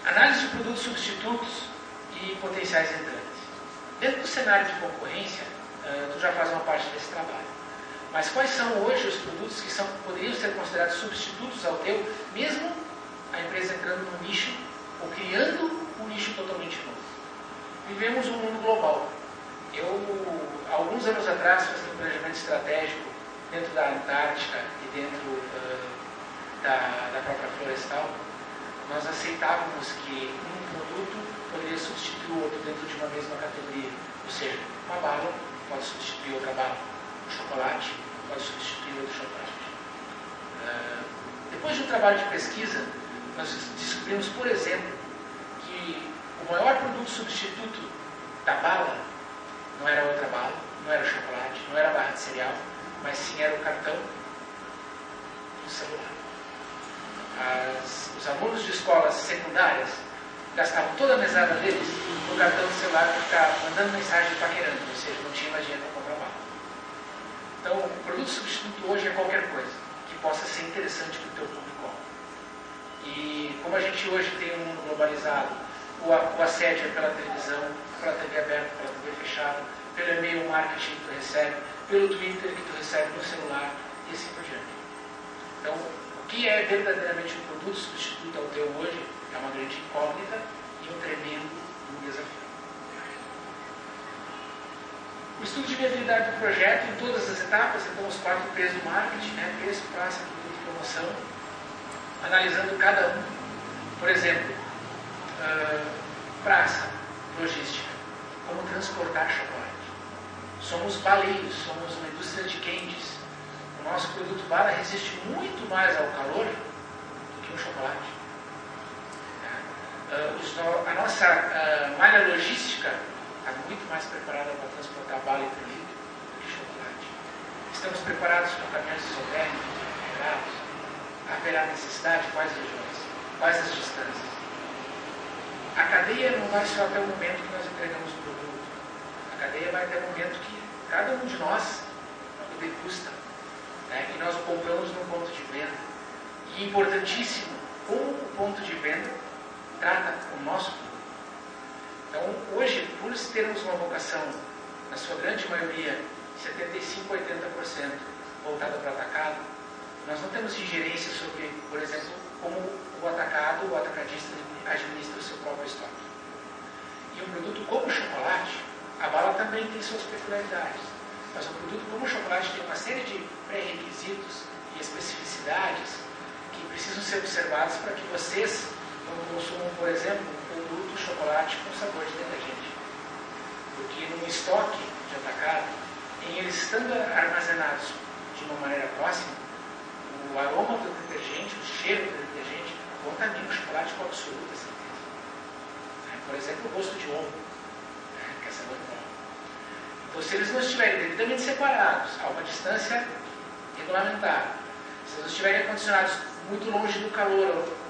Análise de produtos substitutos e potenciais entrantes. Dentro do cenário de concorrência, tu já faz uma parte desse trabalho. Mas quais são hoje os produtos que poderiam ser considerados substitutos ao teu, mesmo a empresa entrando no nicho ou criando um nicho totalmente novo? Vivemos um mundo global. Alguns anos atrás, fazendo um planejamento estratégico dentro da Antártica e dentro da própria Florestal, nós aceitávamos que um produto poderia substituir o outro dentro de uma mesma categoria. Ou seja, uma bala pode substituir outra bala. Um chocolate pode substituir outro chocolate. Depois de um trabalho de pesquisa, nós descobrimos, por exemplo, que o maior produto substituto da bala não era outra bala, não era o chocolate, não era a barra de cereal, mas sim era o cartão do celular. Os alunos de escolas secundárias gastavam toda a mesada deles no cartão do celular para ficar mandando mensagem e paquerando, ou seja, não tinha mais dinheiro para comprar bala. Então, o produto substituto hoje é qualquer coisa que possa ser interessante para o teu público-alvo. E como a gente hoje tem um mundo globalizado, o assédio é pela televisão, pela TV aberta, pela TV fechada, pelo e-mail marketing que tu recebe, pelo Twitter que tu recebe no celular e assim por diante. Então, o que é verdadeiramente um produto substituto ao teu hoje é uma grande incógnita e um tremendo desafio. O estudo de viabilidade do projeto em todas as etapas, então os 4 P's do marketing, né? Preço, praça, produto e promoção, analisando cada um. Por exemplo, praça, logística, como transportar chocolate. Somos baleiros, somos uma indústria de candies. O nosso produto bala resiste muito mais ao calor do que um chocolate. A nossa malha logística está muito mais preparada para transportar bala e pirulito do que chocolate. Estamos preparados com caminhões isotérmicos, integrados? Haverá necessidade? Quais regiões? Quais as distâncias? A cadeia não vai só até o momento que nós entregamos o produto. A cadeia vai até o momento que cada um de nós o degusta, né? E nós o compramos num ponto de venda. E importantíssimo, como o ponto de venda trata o nosso produto. Então, hoje, por termos uma vocação, na sua grande maioria, 75% a 80% voltada para o atacado, nós não temos ingerência sobre, por exemplo, como o atacado, o atacadista administra o seu próprio estoque. E um produto como o chocolate, a bala também tem suas peculiaridades. Mas um produto como o chocolate tem uma série de pré-requisitos e especificidades que precisam ser observados para que vocês não consumam, por exemplo, um produto chocolate com sabor de detergente. Porque num estoque de atacado, em eles estando armazenados de uma maneira próxima, o aroma do detergente, o cheiro do detergente, contamina o chocolate com absoluta certeza. Por exemplo, o gosto de ovo, que é sabor de ovo. Então, se eles não estiverem devidamente separados, a uma distância regulamentar, se eles não estiverem acondicionados muito longe do calor,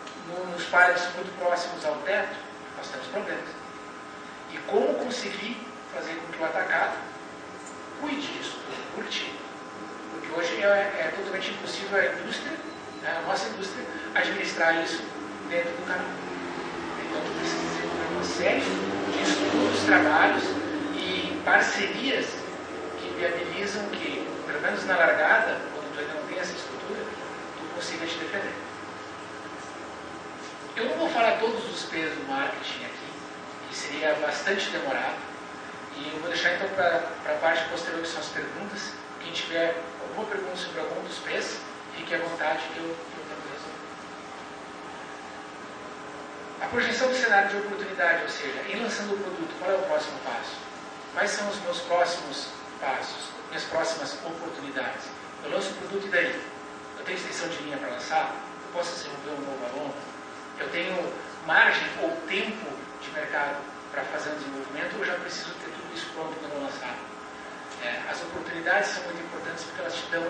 nos pallets muito próximos ao teto, nós temos problemas. E como conseguir fazer com que o atacado cuide disso, curte? Porque hoje é totalmente impossível a indústria, a nossa indústria, administrar isso dentro do caminho. Então, precisa desenvolver uma série de estudos, trabalhos e parcerias que viabilizam que, pelo menos na largada, quando tu ainda não tem essa estrutura, tu consiga te defender. Eu não vou falar todos os P's do marketing aqui, que seria bastante demorado, e eu vou deixar então para a parte posterior, que são as perguntas. Quem tiver alguma pergunta sobre algum dos P's, fique à vontade que eu tento resolver. A projeção do cenário de oportunidade, ou seja, em lançando o produto, qual é o próximo passo? Quais são os meus próximos passos, minhas próximas oportunidades? Eu lanço o produto e daí? Eu tenho extensão de linha para lançar? Eu posso desenvolver um novo aroma? Eu tenho margem ou tempo de mercado para fazer um desenvolvimento, ou eu já preciso ter tudo isso pronto quando eu lançar? As oportunidades são muito importantes porque elas te dão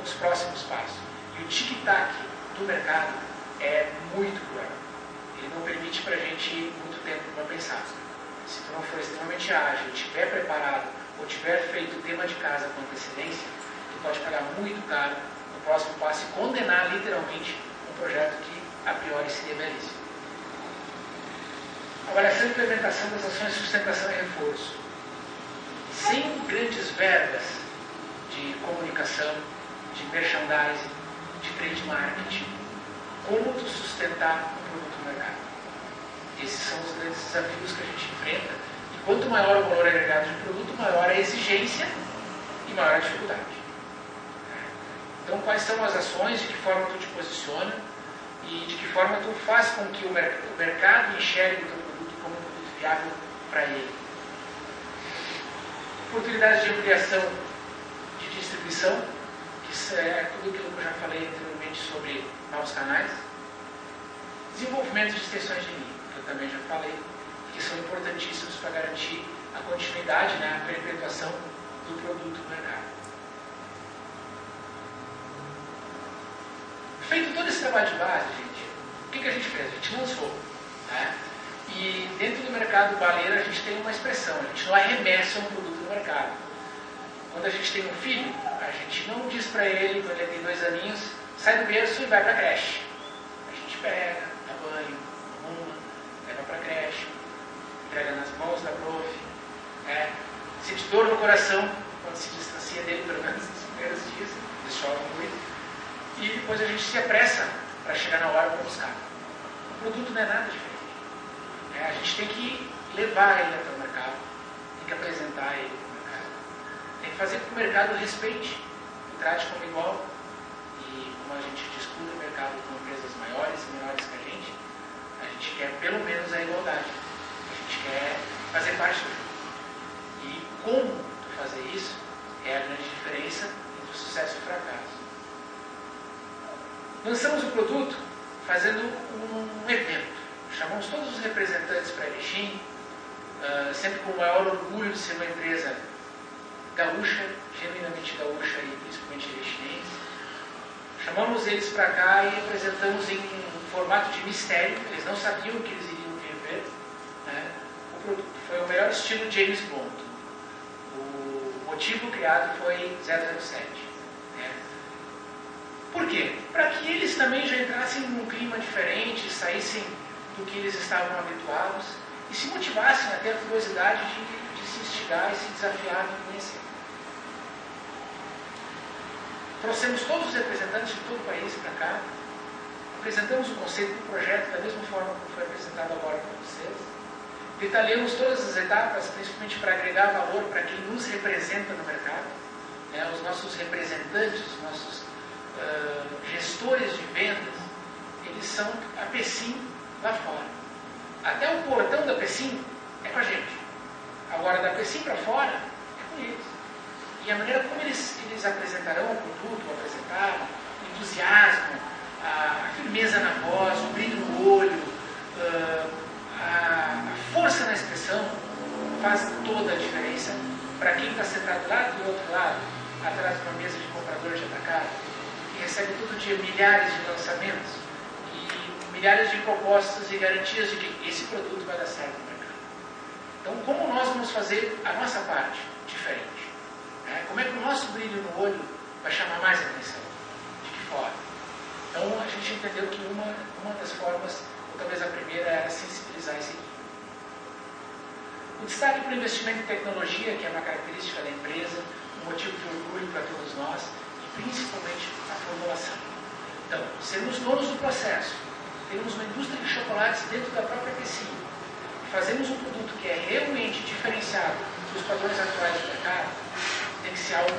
os próximos passos. E o tic-tac do mercado é muito cruel. Ele não permite para a gente muito tempo para pensar. Se tu não for extremamente ágil, estiver preparado, ou tiver feito o tema de casa com antecedência, tu pode pagar muito caro no próximo passo e condenar literalmente um projeto que a priori seria belíssimo. Avaliação e implementação das ações de sustentação e reforço. Sem grandes verbas de comunicação, de merchandising, de trade marketing, como tu sustentar um produto no mercado? Esses são os grandes desafios que a gente enfrenta. E quanto maior o valor agregado de produto, maior a exigência e maior a dificuldade. Então, quais são as ações, de que forma tu te posiciona e de que forma tu faz com que o mercado enxergue o teu produto como um produto viável para ele. Oportunidades de ampliação de distribuição, que é tudo aquilo que eu já falei anteriormente sobre novos canais. Desenvolvimento de extensões de linha, que eu também já falei, que são importantíssimos para garantir a continuidade, a perpetuação do produto no mercado. Feito todo esse trabalho de base, gente, o que a gente fez? A gente lançou. E dentro do mercado baleiro a gente tem uma expressão, a gente não arremessa um produto no mercado. Quando a gente tem um filho, a gente não diz para ele, quando ele tem 2 aninhos, sai do berço e vai para a creche. A gente pega, dá banho, arruma, leva para a creche, entrega nas mãos da prof. Sente dor no coração quando se distancia dele, pelo menos nos primeiros dias, eles choram muito. E depois a gente se apressa para chegar na hora para buscar. O produto não é nada diferente. A gente tem que levar ele até o mercado, tem que apresentar ele para o mercado, tem que fazer com que o mercado respeite, o trate como igual. E como a gente disputa o mercado com empresas maiores e menores que a gente quer pelo menos a igualdade. A gente quer fazer parte do jogo. E como fazer isso é a grande diferença entre o sucesso e o fracasso. Lançamos o produto fazendo um evento. Chamamos todos os representantes para a Erechim, sempre com o maior orgulho de ser uma empresa gaúcha, genuinamente gaúcha e principalmente erechinense. Chamamos eles para cá e apresentamos em um formato de mistério. Eles não sabiam que eles iriam vir ver. O produto foi o melhor estilo James Bond. O motivo criado foi 007. Por quê? Para que eles também já entrassem num clima diferente, saíssem do que eles estavam habituados e se motivassem a ter a curiosidade de se instigar e se desafiar e conhecer. Trouxemos todos os representantes de todo o país para cá, apresentamos o conceito do projeto da mesma forma como foi apresentado agora para vocês, detalhamos todas as etapas, principalmente para agregar valor para quem nos representa no mercado, os nossos representantes, os nossos gestores de vendas, eles são a Pecim lá fora. Até o portão da Pecim é com a gente. Agora, da Pecim para fora, é com eles. E a maneira como eles apresentarão o produto, apresentaram, o entusiasmo, a firmeza na voz, o brilho no olho, a força na expressão, faz toda a diferença para quem está sentado lá do outro lado, atrás de uma mesa de comprador de atacado, que recebe todo dia milhares de lançamentos e milhares de propostas e garantias de que esse produto vai dar certo no mercado. Então, como nós vamos fazer a nossa parte diferente? Como é que o nosso brilho no olho vai chamar mais atenção? De que forma? Então, a gente entendeu que uma das formas, ou talvez a primeira, era sensibilizar esse equipe. O destaque para o investimento em tecnologia, que é uma característica da empresa, um motivo de orgulho para todos nós, e principalmente a formulação. Então, sermos donos do processo, temos uma indústria de chocolates dentro da própria Pecim, fazemos um produto que é realmente diferenciado dos padrões atuais do mercado, tem que ser algo,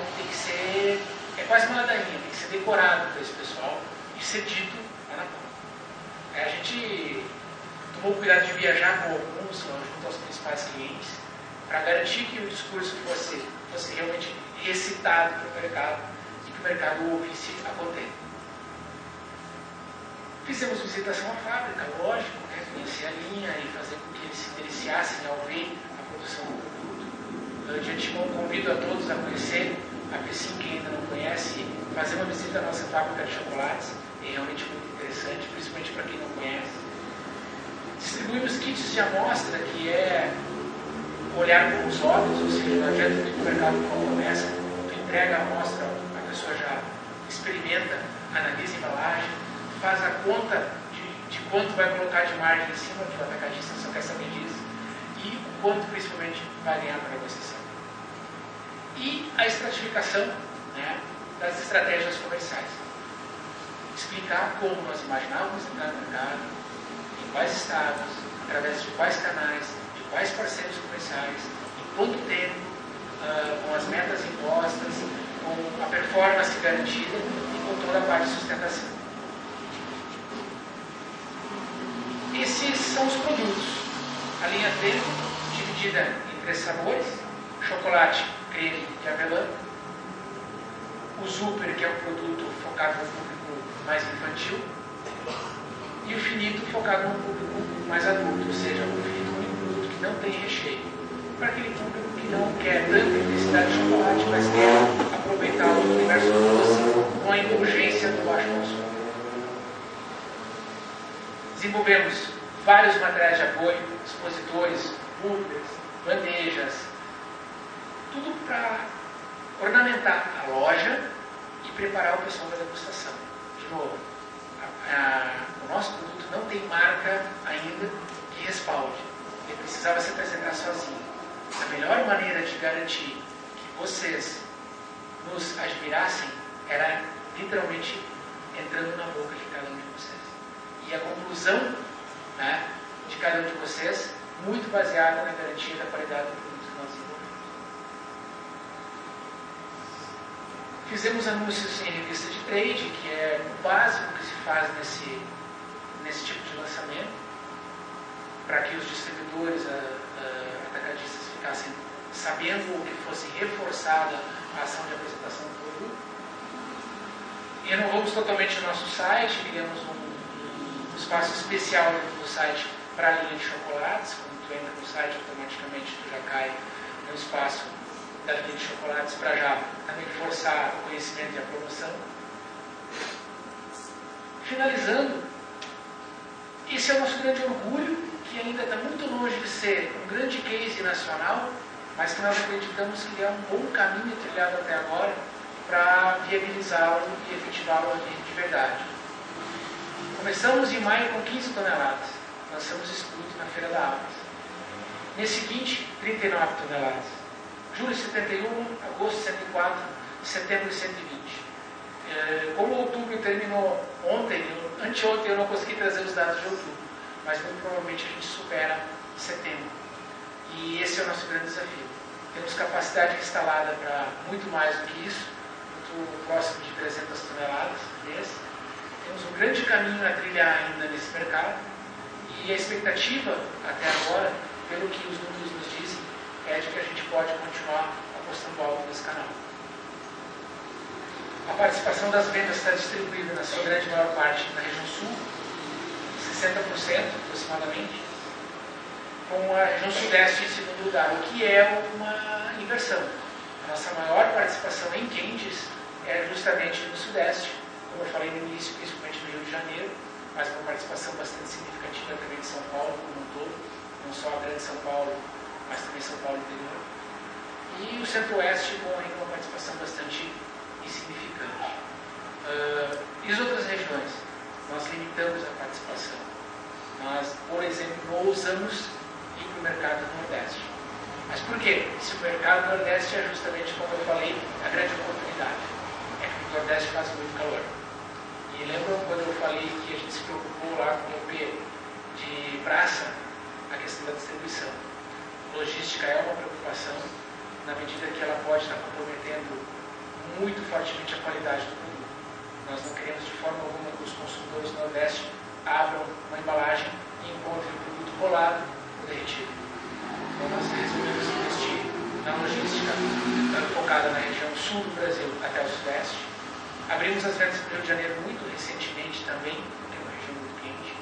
é quase uma ladainha, tem que ser decorado para esse pessoal e ser dito lá na ponta. A gente tomou cuidado de viajar com alguns, junto aos principais clientes, para garantir que o discurso fosse realmente recitado para o mercado e que o mercado ouvisse a contento. Fizemos visitação à fábrica, lógico, conhecer a linha e fazer com que eles se deliciassem ao ver a produção do produto. De antemão, convido a todos a conhecer a Pecim, quem ainda não conhece, fazer uma visita à nossa fábrica de chocolates, é realmente muito interessante, principalmente para quem não conhece. Distribuímos kits de amostra, que é olhar com os olhos, ou seja, não adianta que o mercado não começa, tu entrega a amostra, a pessoa já experimenta, analisa a embalagem, faz a conta de quanto vai colocar de margem em cima, porque o atacadista só quer saber disso, e o quanto principalmente vai ganhar para a negociação. E a estratificação das estratégias comerciais. Explicar como nós imaginávamos entrar no mercado, em quais estados, através de quais canais, de quais parceiros comerciais, em quanto tempo, com as metas impostas, com a performance garantida e com toda a parte de sustentação. Esses são os produtos. A linha T, dividida em 3 sabores: chocolate, creme e avelã. O Super, que é um produto focado no público mais infantil. E o Finito, focado no público mais adulto, ou seja, o Finito é um produto que não tem recheio. Para aquele público que não quer tanta intensidade de chocolate, mas quer aproveitar o universo doce com a indulgência do baixo consumo. Desenvolvemos vários materiais de apoio, expositores, bumpers, bandejas, tudo para ornamentar a loja e preparar o pessoal da degustação. De novo, o nosso produto não tem marca ainda que respalde. Ele precisava se apresentar sozinho. A melhor maneira de garantir que vocês nos admirassem era literalmente entrando na boca de cada um de vocês. E a conclusão, né, de cada um de vocês, muito baseada na garantia da qualidade do produto que nós desenvolvemos. Fizemos anúncios em revista de trade, que é o básico que se faz nesse tipo de lançamento, para que os distribuidores atacadistas ficassem sabendo que fosse reforçada a ação de apresentação do produto. E renovamos totalmente o nosso site, criamos um espaço especial dentro do site para a linha de chocolates. Quando tu entra no site, automaticamente tu já cai no espaço da linha de chocolates para já também forçar o conhecimento e a promoção. Finalizando, esse é o nosso grande orgulho, que ainda está muito longe de ser um grande case nacional, mas que nós acreditamos que é um bom caminho trilhado até agora para viabilizá-lo e efetivá-lo de verdade. Começamos em maio com 15 toneladas, lançamos esse produto na Feira da Almas. Mês seguinte, 39 toneladas. Julho 71, agosto 104, setembro 120. Como outubro terminou anteontem eu não consegui trazer os dados de outubro, mas muito provavelmente a gente supera setembro. E esse é o nosso grande desafio. Temos capacidade instalada para muito mais do que isso, muito próximo de 300 toneladas mês. Temos um grande caminho a trilhar ainda nesse mercado e a expectativa até agora, pelo que os números nos dizem, é de que a gente pode continuar apostando alto nesse canal. A participação das vendas está distribuída na sua grande maior parte na região sul, 60% aproximadamente, com a região sudeste em segundo lugar, o que é uma inversão. A nossa maior participação em candies é justamente no sudeste, como eu falei no início, principalmente no Rio de Janeiro, mas com uma participação bastante significativa também de São Paulo como um todo, não só a grande São Paulo, mas também São Paulo interior. E o centro-oeste com uma participação bastante insignificante. E as outras regiões? Nós limitamos a participação. Nós, por exemplo, não ousamos ir para o mercado do Nordeste. Mas por quê? Se o mercado do Nordeste é justamente, como eu falei, a grande oportunidade. É que o Nordeste faz muito calor. E lembram quando eu falei que a gente se preocupou lá com o P de praça, a questão da distribuição. Logística é uma preocupação, na medida que ela pode estar comprometendo muito fortemente a qualidade do produto. Nós não queremos de forma alguma que os consumidores do Nordeste abram uma embalagem e encontrem o produto colado ou derretido. Então nós resolvemos investir na logística focada na região sul do Brasil até o sudeste. Abrimos as vendas para o Rio de Janeiro muito recentemente também, que é uma região muito quente,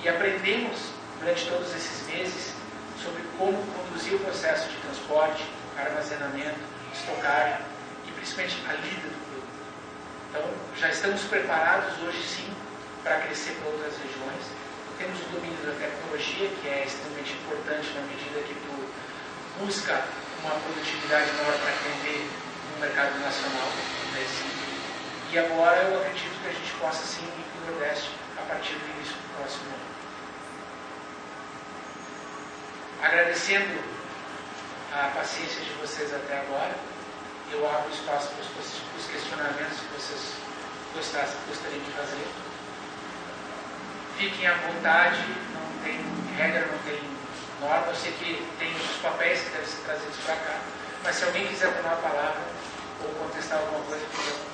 e aprendemos durante todos esses meses sobre como conduzir o processo de transporte, armazenamento, estocagem e principalmente a lida do produto. Então, já estamos preparados hoje sim para crescer para outras regiões. Temos o domínio da tecnologia, que é extremamente importante na medida que tu busca uma produtividade maior para atender no mercado nacional. E agora eu acredito que a gente possa sim ir para o Nordeste a partir do início do próximo ano. Agradecendo a paciência de vocês até agora, eu abro espaço para os questionamentos que vocês gostariam de fazer. Fiquem à vontade, não tem regra, não tem norma. Eu sei que tem os papéis que devem ser trazidos para cá, mas se alguém quiser tomar a palavra ou contestar alguma coisa, fique à vontade.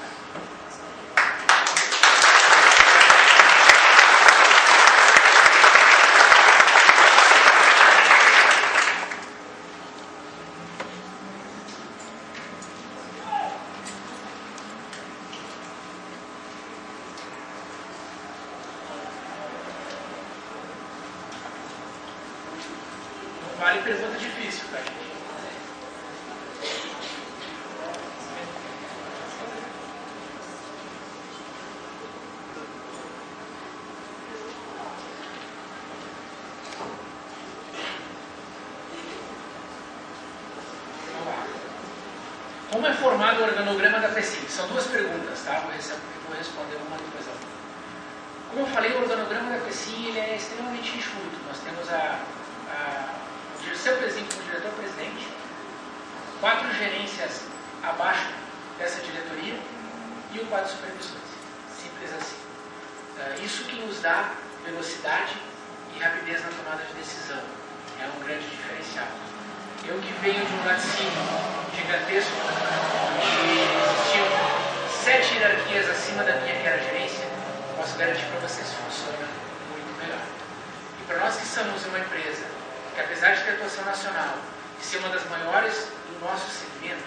Vale pergunta difícil, tá? Vamos lá. Como é formado o organograma da PSIM? São duas perguntas, tá? Vou responder uma depois da outra. Como eu falei, o organograma da PSIM ele é extremamente enxuto. Nós temos o seu presidente como diretor-presidente, 4 gerências abaixo dessa diretoria e o quadro de supervisores. Simples assim. Isso que nos dá velocidade e rapidez na tomada de decisão. É um grande diferencial. Eu que venho de um laticínio gigantesco, onde existiam 7 hierarquias acima da minha, que era a gerência, posso garantir para vocês que funciona muito melhor. E para nós que somos uma empresa que, apesar de ter atuação nacional e ser uma das maiores do nosso segmento,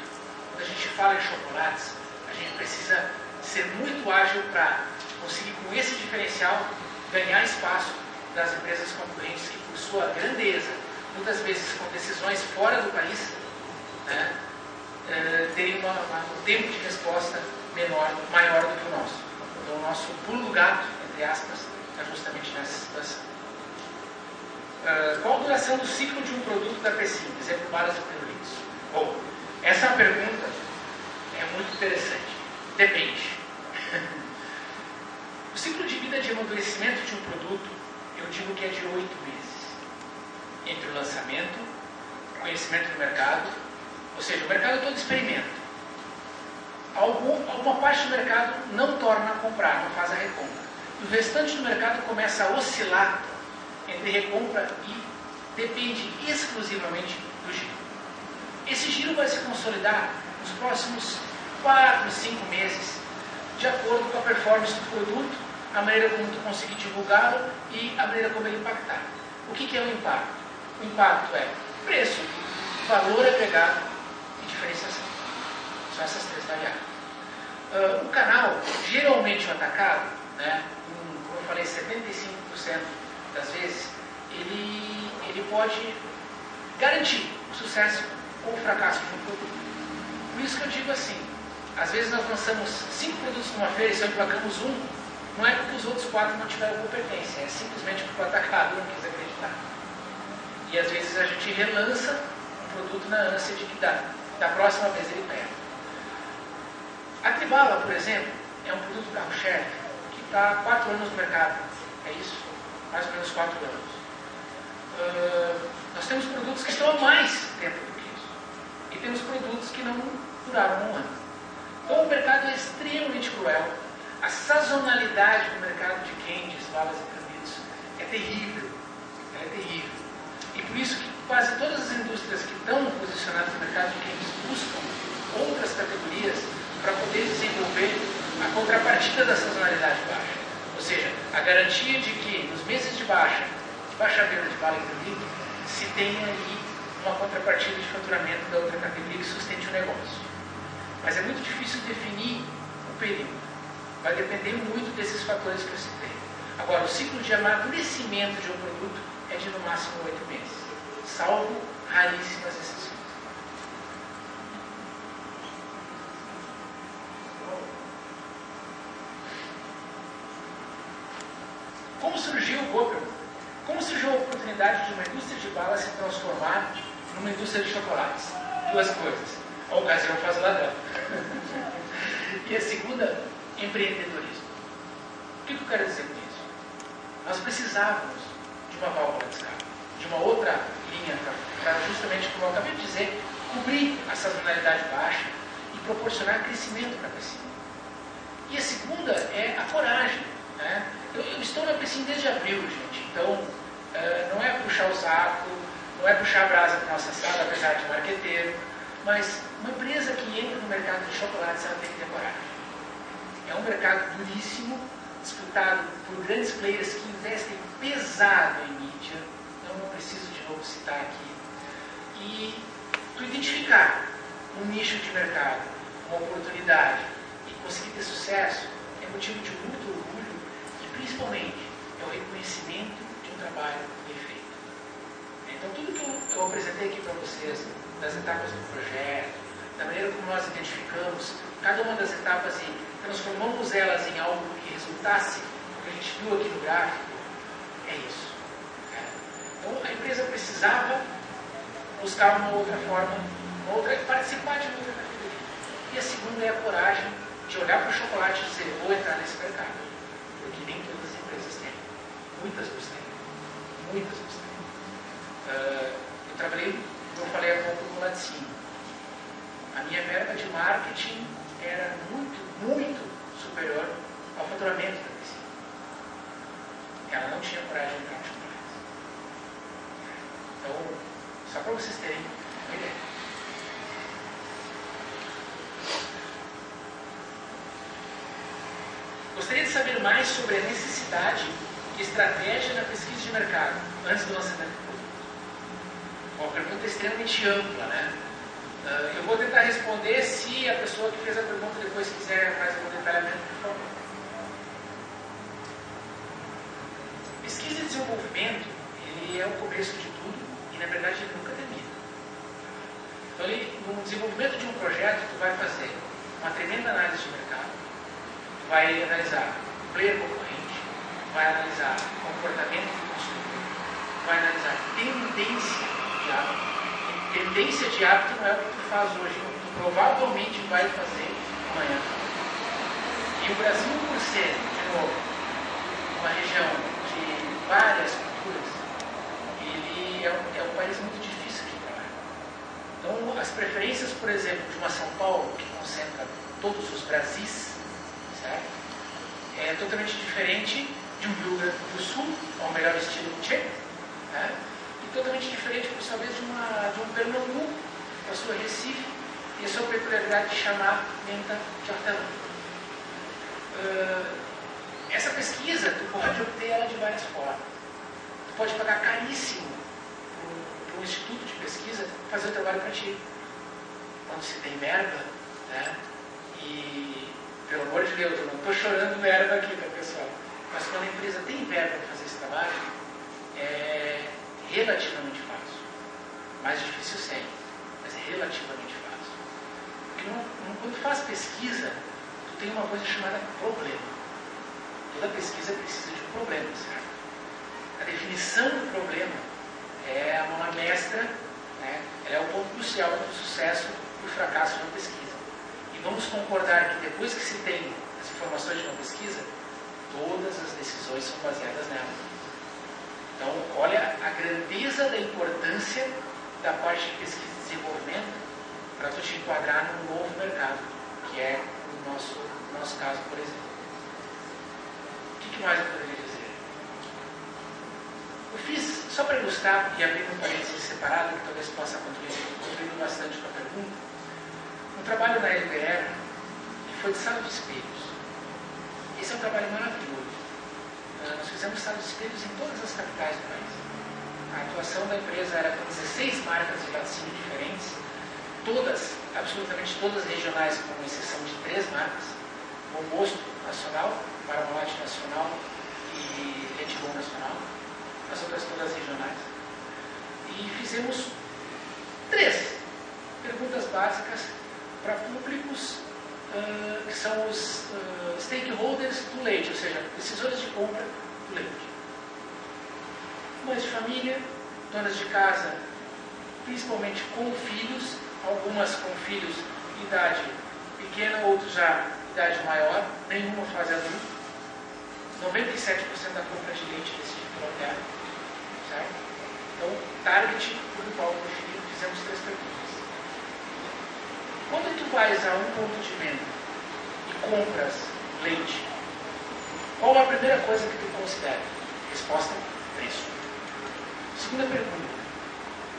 quando a gente fala em chocolates, a gente precisa ser muito ágil para conseguir, com esse diferencial, ganhar espaço das empresas concorrentes que, por sua grandeza, muitas vezes com decisões fora do país, né, terem um tempo de resposta maior do que o nosso. Então, o nosso pulo do gato, entre aspas, está justamente nessa situação. Qual a duração do ciclo de um produto da PSIM? Exemplo, balas e pirulitos. Bom, essa pergunta é muito interessante. Depende. O ciclo de vida de amadurecimento de um produto, eu digo que é de 8 meses. Entre o lançamento, o conhecimento do mercado, ou seja, o mercado todo experimenta. Alguma parte do mercado não torna a comprar, não faz a recompra. E o restante do mercado começa a oscilar entre recompra e depende exclusivamente do giro. Esse giro vai se consolidar nos próximos 4, 5 meses, de acordo com a performance do produto, a maneira como tu conseguir divulgá-lo e a maneira como ele impactar. O que é o impacto? O impacto é preço, valor agregado e diferenciação. São essas 3 variáveis. O canal, geralmente o atacado, né, como eu falei, 75% das vezes, ele pode garantir o sucesso ou o fracasso de um produto. Por isso que eu digo assim, às vezes nós lançamos 5 produtos numa feira e só emplacamos um, não é porque os outros 4 não tiveram competência, é simplesmente porque o atacado não quis acreditar. E às vezes a gente relança um produto na ânsia de que da próxima vez ele pega. A Tribala, por exemplo, é um produto carro-chefe que está há 4 anos no mercado. É isso? Mais ou menos 4 anos. Nós temos produtos que estão há mais tempo do que isso. E temos produtos que não duraram 1 ano. Então o mercado é extremamente cruel. A sazonalidade do mercado de candies, balas e pirulitos é terrível. É terrível. E por isso que quase todas as indústrias que estão posicionadas no mercado de candies buscam outras categorias para poder desenvolver a contrapartida da sazonalidade baixa. Ou seja, a garantia de que nos meses de baixa venda de bala e pirulito, se tenha ali uma contrapartida de faturamento da outra categoria que sustente o negócio. Mas é muito difícil definir o período. Vai depender muito desses fatores que eu citei. Agora, o ciclo de amadurecimento de um produto é de no máximo 8 meses, salvo raríssimas exceções. Como surgiu, boa pergunta, como surgiu a oportunidade de uma indústria de bala se transformar numa indústria de chocolates? 2 coisas. A ocasião faz o ladrão. E a segunda, empreendedorismo. O que eu quero dizer com isso? Nós precisávamos de uma válvula de escape, de uma outra linha para justamente, como eu acabei de dizer, cobrir a sazonalidade baixa e proporcionar crescimento para a PSIM. E a segunda é a coragem. Né? Eu estou na PSIM desde abril, gente, então não é puxar o saco, não é puxar a brasa para nossa sala, apesar de marqueteiro, mas uma empresa que entra no mercado de chocolates, ela tem que ter coragem. É um mercado duríssimo, disputado por grandes players que investem pesado em mídia, não preciso de novo citar aqui, e tu identificar um nicho de mercado, uma oportunidade e conseguir ter sucesso é motivo de muito orgulho e principalmente é o reconhecimento de um trabalho bem feito. Então tudo que eu apresentei aqui para vocês, das etapas do projeto, da maneira como nós identificamos cada uma das etapas e transformamos elas em algo que resultasse, o que a gente viu aqui no gráfico, é isso. Então a empresa precisava buscar uma outra forma, participar de uma outra categoria. E a segunda é a coragem de olhar para o chocolate e dizer, vou entrar nesse mercado. Porque nem todas as empresas têm. Muitas nos têm. Muitas nos têm. Eu trabalhei, como eu falei há pouco, no laticínio. A minha verba de marketing era muito, muito superior ao faturamento da piscina. Ela não tinha coragem de entrar no chocolate. Então, só para vocês terem uma ideia. Gostaria de saber mais sobre a necessidade e estratégia na pesquisa de mercado antes do lançamento do produto. Uma pergunta extremamente ampla, né? Eu vou tentar responder. Se a pessoa que fez a pergunta depois quiser mais algum detalhamento, por favor. Pesquisa e desenvolvimento, ele é o começo de tudo e, na verdade, ele nunca termina. Então, no desenvolvimento de um projeto, tu vai fazer uma tremenda análise de mercado, tu vai analisar o player concorrente, vai analisar o comportamento do consumidor, vai analisar tendência de hábito. Tendência de hábito não é o que tu faz hoje, tu provavelmente vai fazer amanhã. E o Brasil, por ser, de novo, uma região de várias culturas, ele é um país muito difícil de trabalhar. Então, as preferências, por exemplo, de uma São Paulo, que concentra todos os Brasis, certo? É totalmente diferente de um Rio Grande do Sul, ao melhor estilo tcheco, né? E totalmente diferente, por sua vez, de um Pernambuco, a sua Recife, e a sua peculiaridade de chamar menta de hortelã. Essa pesquisa, tu pode obter ela de várias formas. Tu pode pagar caríssimo para um instituto de pesquisa fazer o trabalho para ti. Quando se tem verba, né? E, pelo amor de Deus, eu não estou chorando verba aqui, tá, pessoal? Mas quando a empresa tem verba para fazer esse trabalho, é relativamente fácil. Mais difícil sempre, mas é relativamente fácil. Porque quando tu faz pesquisa, tu tem uma coisa chamada problema. Toda pesquisa precisa de um problema, certo? A definição do problema é a mão mestra, né? Ela é o ponto crucial do sucesso e do fracasso de uma pesquisa. E vamos concordar que depois que se tem as informações de uma pesquisa, todas as decisões são baseadas nela. Então, olha a grandeza da importância da parte de pesquisa e desenvolvimento para tu te enquadrar num novo mercado, que é o nosso caso, por exemplo. O que mais eu poderia dizer? Eu fiz, só para ilustrar e abrir um parênteses separado, que talvez possa contribuir bastante com a pergunta, um trabalho na LBR que foi de sala de espelhos. Esse é um trabalho maravilhoso. Nós fizemos sala de espelhos em todas as capitais do país. A atuação da empresa era com 16 marcas de laticínio diferentes, todas, absolutamente todas regionais, com exceção de 3 marcas, o Mosto Nacional, Parmalat Nacional e Retibon Nacional, as outras todas regionais. E fizemos 3 perguntas básicas para públicos que são os stakeholders do leite, ou seja, decisores de compra do leite. Mães de família, donas de casa, principalmente com filhos, algumas com filhos de idade pequena, outros já idade maior, nenhuma fase adulta. 97% da compra de leite desse tipo local, certo? Então, target do qual fizemos 3 perguntas. Quando tu vais a um ponto de venda e compras leite, qual a primeira coisa que tu considera? Resposta: preço. Segunda pergunta: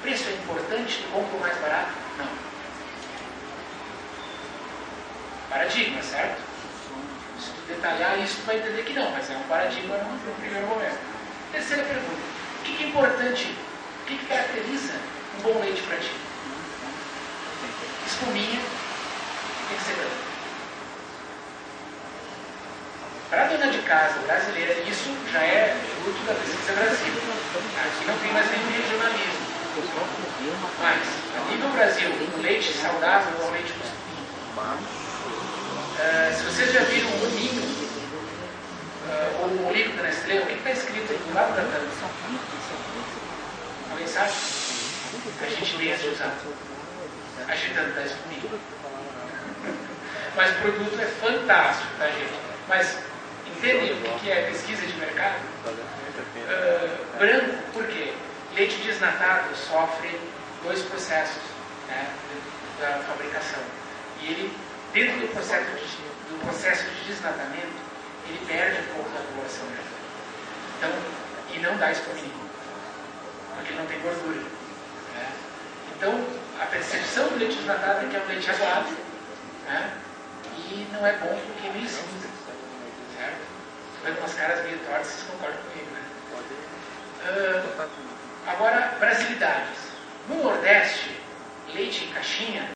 preço é importante? Tu compra o mais barato? Não. Paradigma, certo? Se tu detalhar isso, tu vai entender que não, mas é um paradigma no primeiro momento. Terceira pergunta: o que é importante? O que caracteriza um bom leite para ti? Espuminha tem que ser branca. Para a dona de casa brasileira, isso já é fruto da pesquisa Brasil. Aqui não tem mais nenhum regionalismo. Mas, a nível Brasil, o leite saudável é o leite com espinha. Se vocês já viram o ninho, ou o líquido da Nestlé, o que está escrito aí do lado da tampa? Alguém sabe? A gente tem esse usado. Agitando da espuminha. Mas o produto é fantástico, tá, gente? Mas entendem o que é pesquisa de mercado? Branco, por quê? Leite desnatado sofre 2 processos, né, da fabricação. E ele, dentro do processo de desnatamento, ele perde um pouco da coloração. Então, e não dá espumilho, porque não tem gordura. Né? Então, a percepção do leite desnatado é que é um leite aguado, né? E não é bom porque é meio cinza. Certo? Estou vendo umas caras meio tortas, vocês concordam comigo, né? Agora, brasilidades. No Nordeste, leite em caixinha